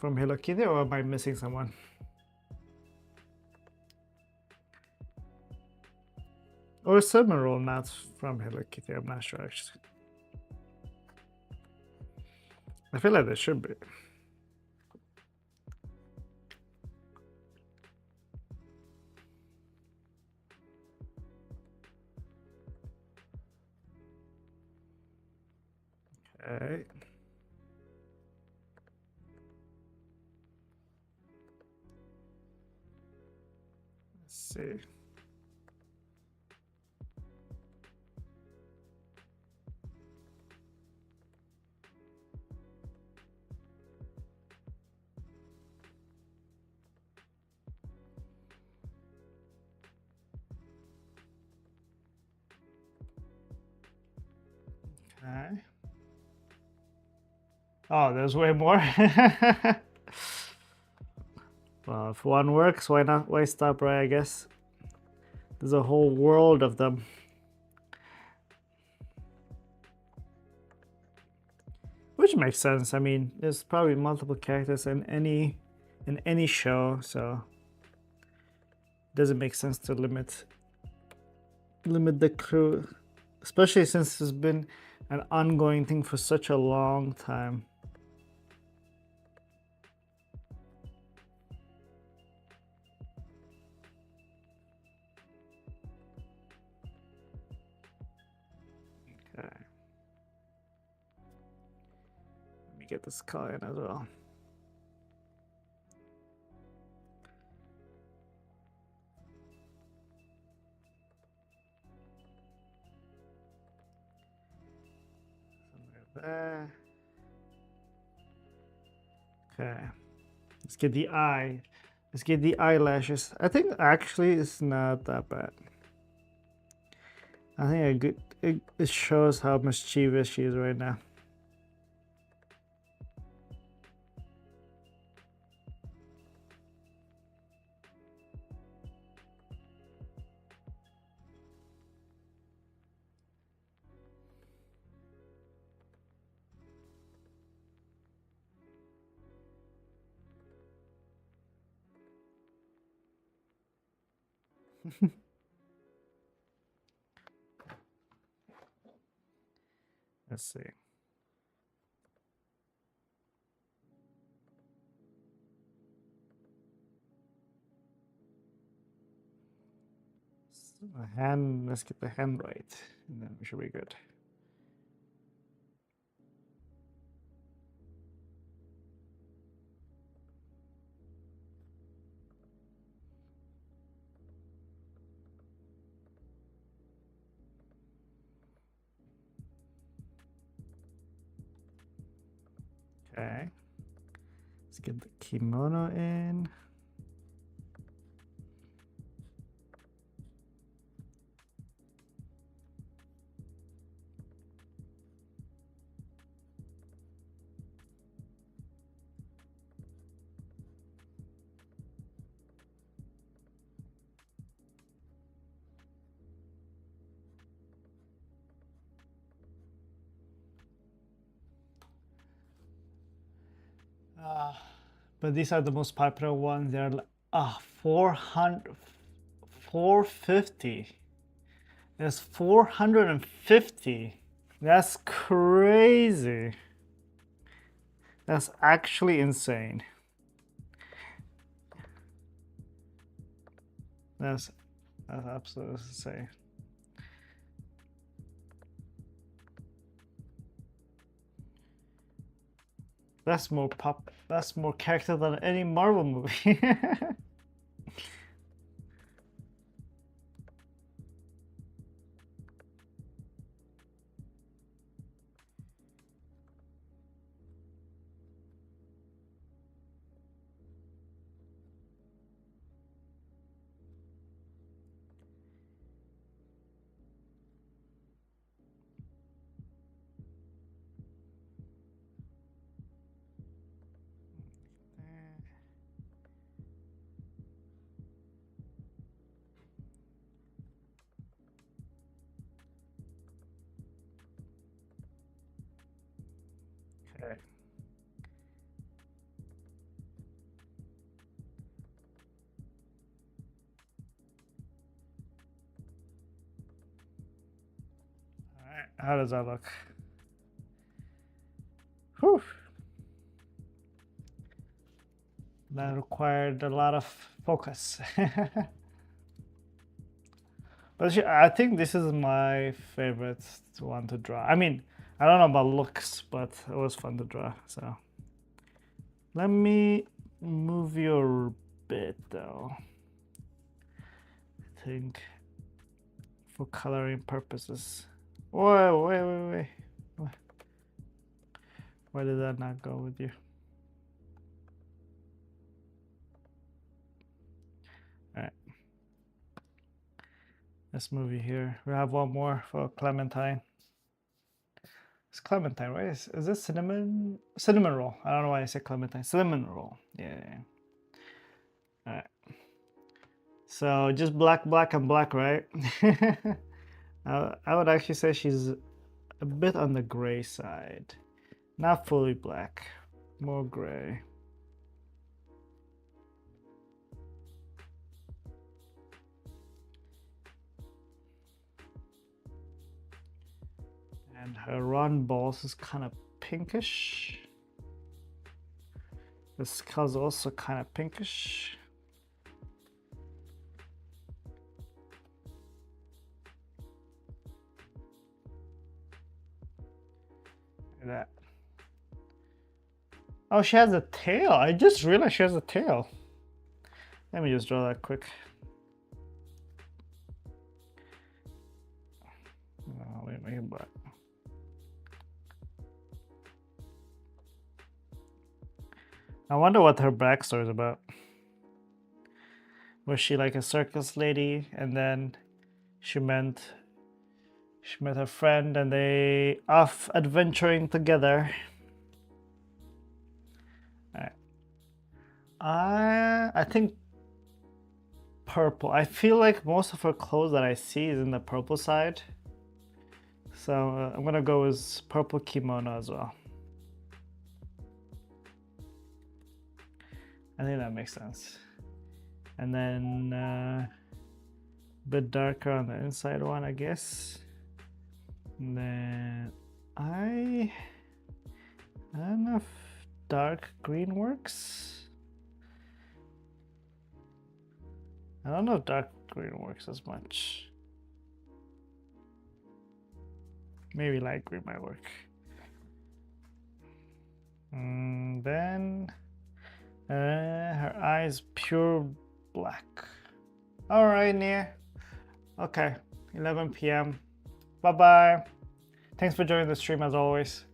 Hello Kitty, or am I missing someone? Or cinnamon roll not from Hello Kitty, I'm not sure actually. I feel like there should be. Okay. see. Okay. Oh, there's way more. Well, if one works, why not? Why stop, right? I guess there's a whole world of them. Which makes sense. I mean, there's probably multiple characters in any show, so it doesn't make sense to limit the crew, especially since it's been an ongoing thing for such a long time. Okay. Let me get this car in as well. Somewhere there. Okay. Let's get the eye. Let's get the eyelashes. I think actually it's not that bad. I think it shows how mischievous she is right now. Let's see. So the hand, let's get the hand right, and then we should be good. Okay. Let's get the kimono in. But these are the most popular ones. They're like 400, 450. There's 450. That's crazy. That's actually insane. That's absolutely insane. That's more character than any Marvel movie. Okay. All right. How does that look? Whew. That required a lot of focus. But I think this is my favorite one to draw. I mean, I don't know about looks, but it was fun to draw. So let me move your bit though. think, for coloring purposes. Whoa, wait. Why did that not go with you? All right. Let's move you here. We have one more for Clementine. It's Clementine, right? Is this cinnamon? Cinnamon roll. I don't know why I said Clementine. Cinnamon roll. Yeah. All right. So just black, and black, right? I would actually say she's a bit on the gray side. Not fully black, more gray. And her run balls is kind of pinkish. The skull's also kind of pinkish. Like that. Oh, she has a tail. I just realized she has a tail. Let me just draw that quick. Oh, wait, make it black. I wonder what her backstory is about. Was she like a circus lady, and then she met her friend, and they off adventuring together. All right. I think purple. I feel like most of her clothes that I see is in the purple side, so I'm gonna go with purple kimono as well. I think that makes sense. And then a bit darker on the inside one, I guess. And then I don't know if dark green works. I don't know if dark green works as much. Maybe light green might work. And then her eyes pure black. All right, Nia. Okay, 11 p.m. Bye-bye. Thanks for joining the stream as always.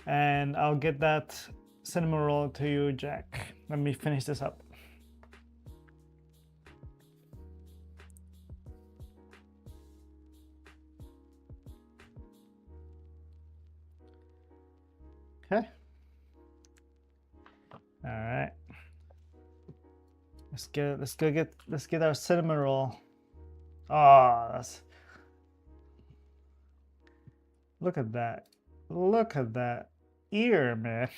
And I'll get that cinnamon roll to you, Jack. Let me finish this up. Okay. All right. Let's get our cinnamon roll. Oh, that's, look at that. Look at that ear, man.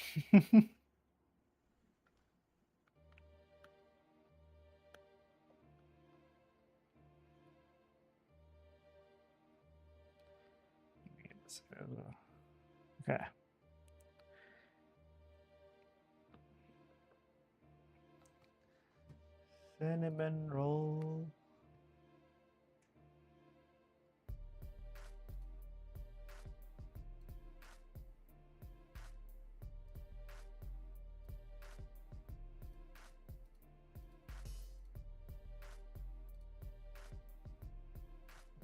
Okay. Cinnamon roll.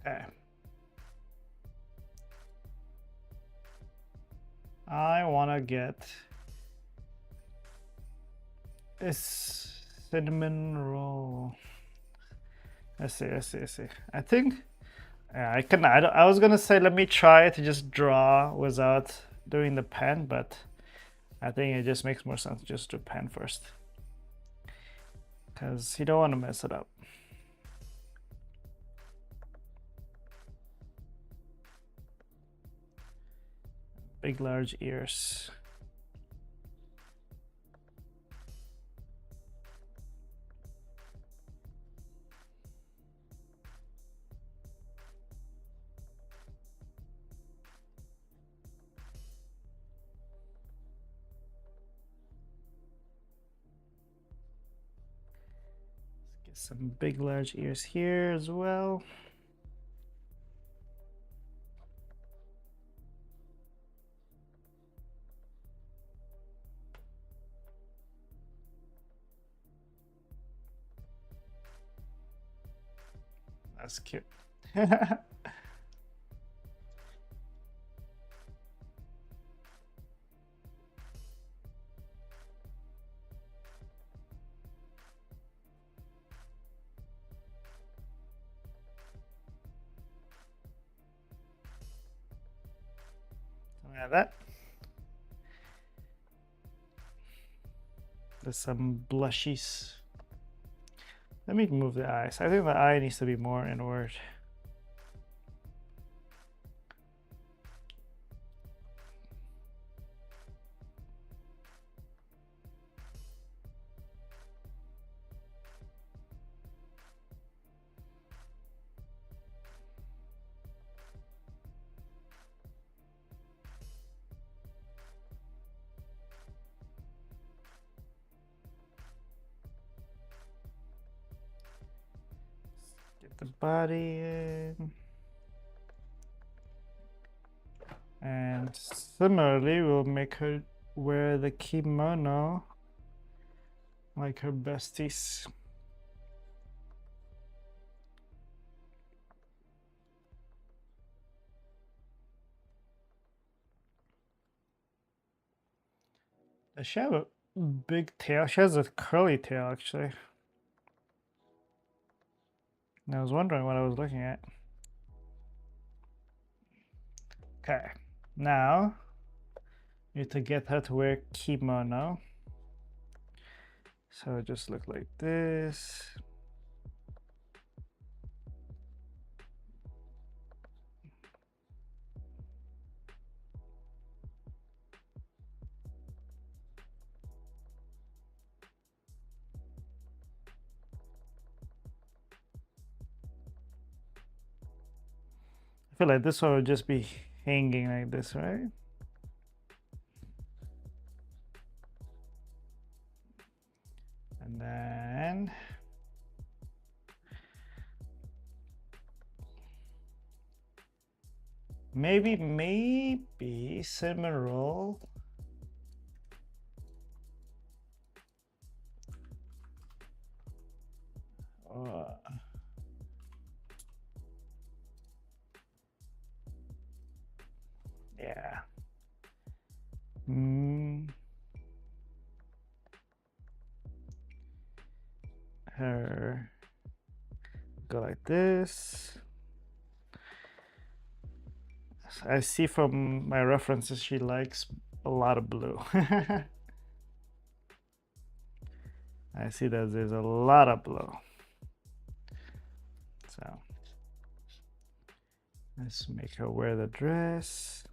Okay. I want to get this cinnamon roll. Let's see. I think I can. I was gonna say let me try to just draw without doing the pen, but I think it just makes more sense just to pen first, because you don't want to mess it up. Big large ears. Let's get some big large ears here as well. That's cute. Something like that. There's some blushies. Let me move the eyes. I think the eye needs to be more inward. Get the body in. And similarly, we'll make her wear the kimono like her besties. Does she have a big tail? She has a curly tail, actually. And I was wondering what I was looking at. Okay, now you need to get her to wear kimono. So just look like this. I feel like this one would just be hanging like this, right? And then maybe cinnamon roll. Yeah. Her go like this. I see from my references she likes a lot of blue. I see that there's a lot of blue. So let's make her wear the dress.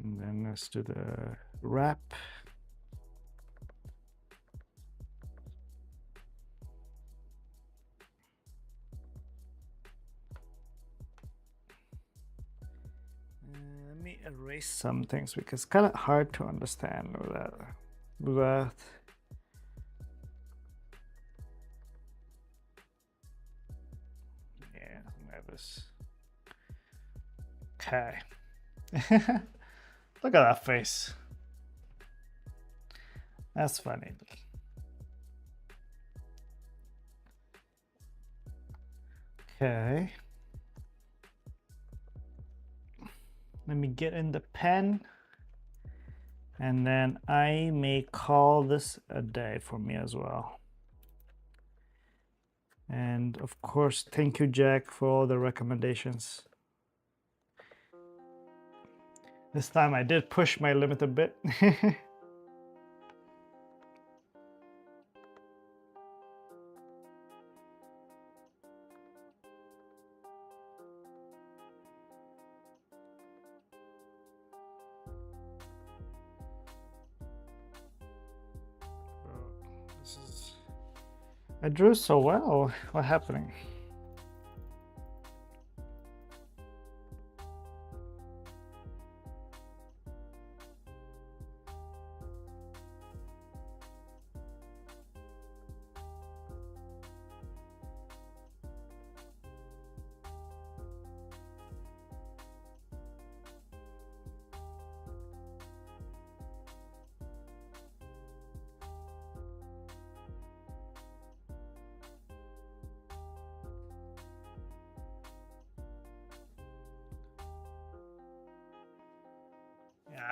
And then let's do the wrap. Let me erase some things because it's kind of hard to understand without. Yeah, like this. Okay. Look at that face. That's funny. Okay. Let me get in the pen. And then I may call this a day for me as well. And of course, thank you, Jack, for all the recommendations. This time I did push my limit a bit. I drew so well. What's happening?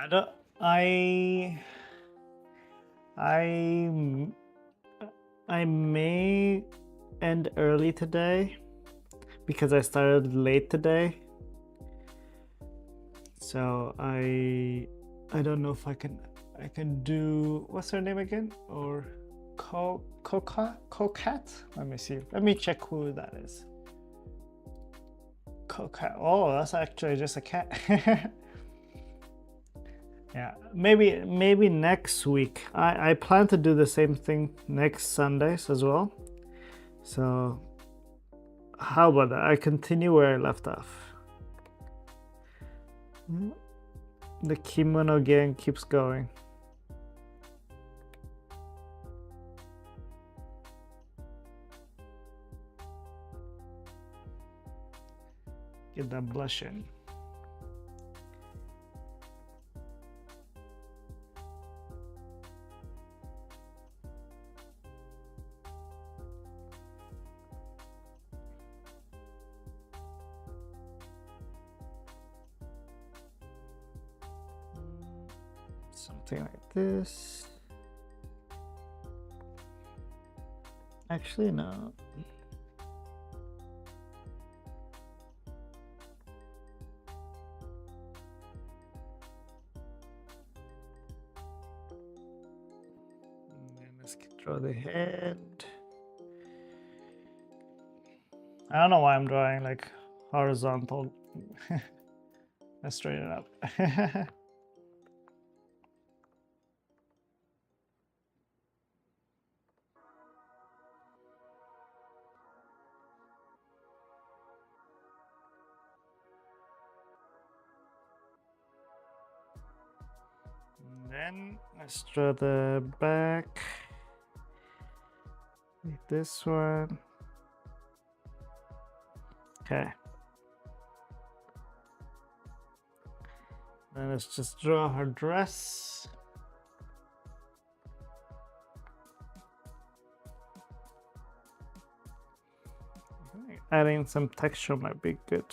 I don't. I I may end early today because I started late today. So I don't know if I can do, what's her name again? Or Cocat? Let me see. Let me check who that is. Cocat. Oh, that's actually just a cat. Yeah, maybe next week. I plan to do the same thing next Sundays as well. So how about that? I continue where I left off. The kimono gang keeps going. Get that blush in. Something like this. Actually, no. And then let's draw the head. I don't know why I'm drawing like horizontal. Let's straighten it up. Then let's draw the back, like this one. Okay. Then let's just draw her dress. Adding some texture might be good.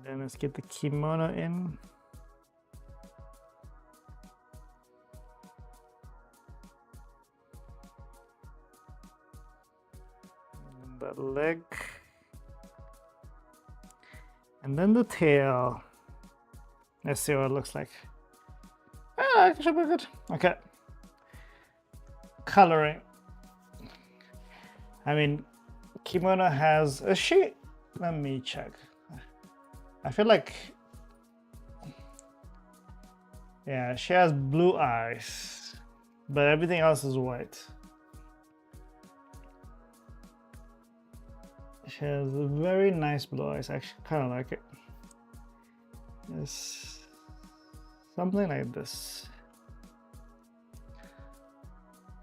Then let's get the kimono in. And the leg. And then the tail. Let's see what it looks like. Ah, it should be good. Okay. Coloring. I mean, kimono has a sheet. Let me check. I feel like, yeah, she has blue eyes, but everything else is white. She has very nice blue eyes. I actually kind of like it. It's something like this.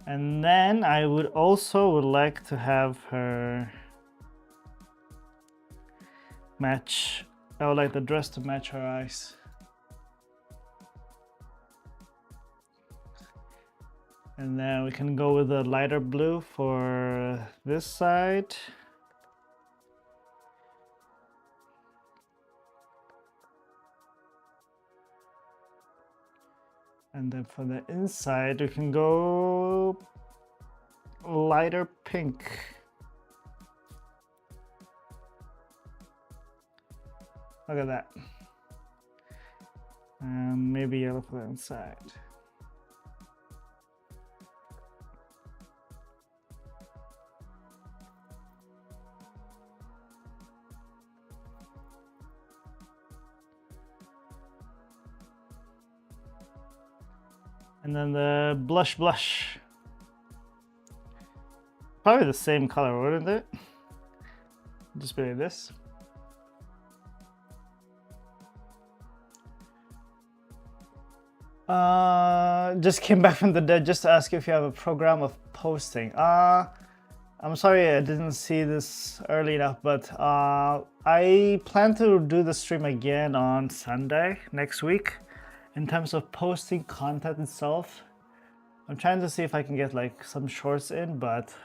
And then I would like to have her match. I would like the dress to match her eyes. And then we can go with the lighter blue for this side. And then for the inside, we can go lighter pink. Look at that. And maybe yellow for the inside. And then the blush. Probably the same color, wouldn't it? Just be like this. Just came back from the dead just to ask if you have a program of posting. I'm sorry I didn't see this early enough, but I plan to do the stream again on Sunday next week. In terms of posting content itself, I'm trying to see if I can get like some shorts in, but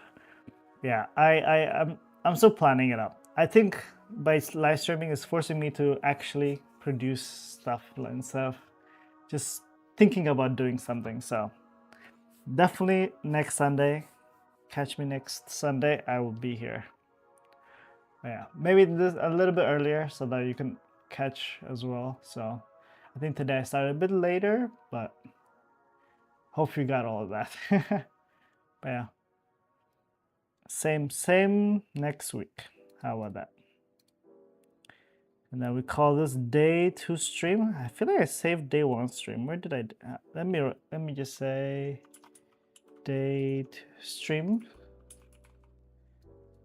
Yeah, I'm still planning it out. I think by live streaming is forcing me to actually produce stuff instead of just thinking about doing something. So definitely next Sunday. Catch me next Sunday. I will be here. Yeah, maybe this a little bit earlier so that you can catch as well. So I think today I started a bit later, but hope you got all of that. But yeah, same next week. How about that? And then we call this day 2 stream. I feel like I saved day 1 stream. Where did I? Let me just say day 2 stream.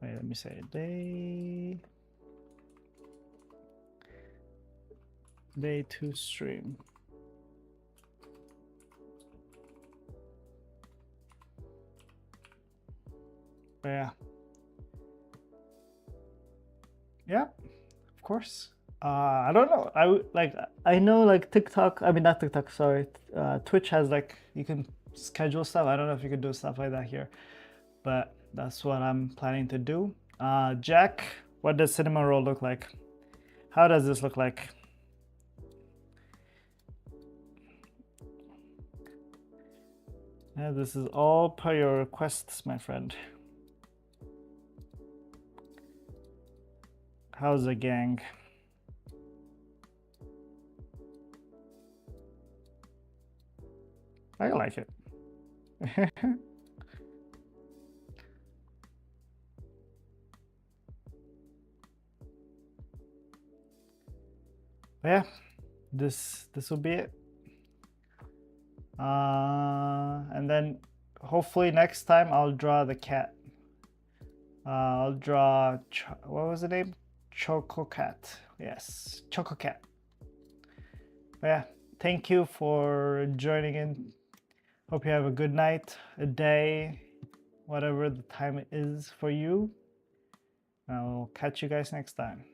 Wait, let me say day 2 stream. But yeah. Yeah, of course. I don't know. I know like TikTok. I mean not TikTok. Sorry, Twitch has like you can schedule stuff. I don't know if you could do stuff like that here, but that's what I'm planning to do. Jack, what does cinema roll look like? How does this look like? Yeah, this is all per your requests, my friend. How's the gang? I like it. Yeah, this will be it. And then hopefully next time I'll draw the cat. I'll draw, what was the name? Choco Cat. Yes, Choco Cat. But yeah, thank you for joining in. Hope you have a good night, a day, whatever the time it is for you. I'll catch you guys next time.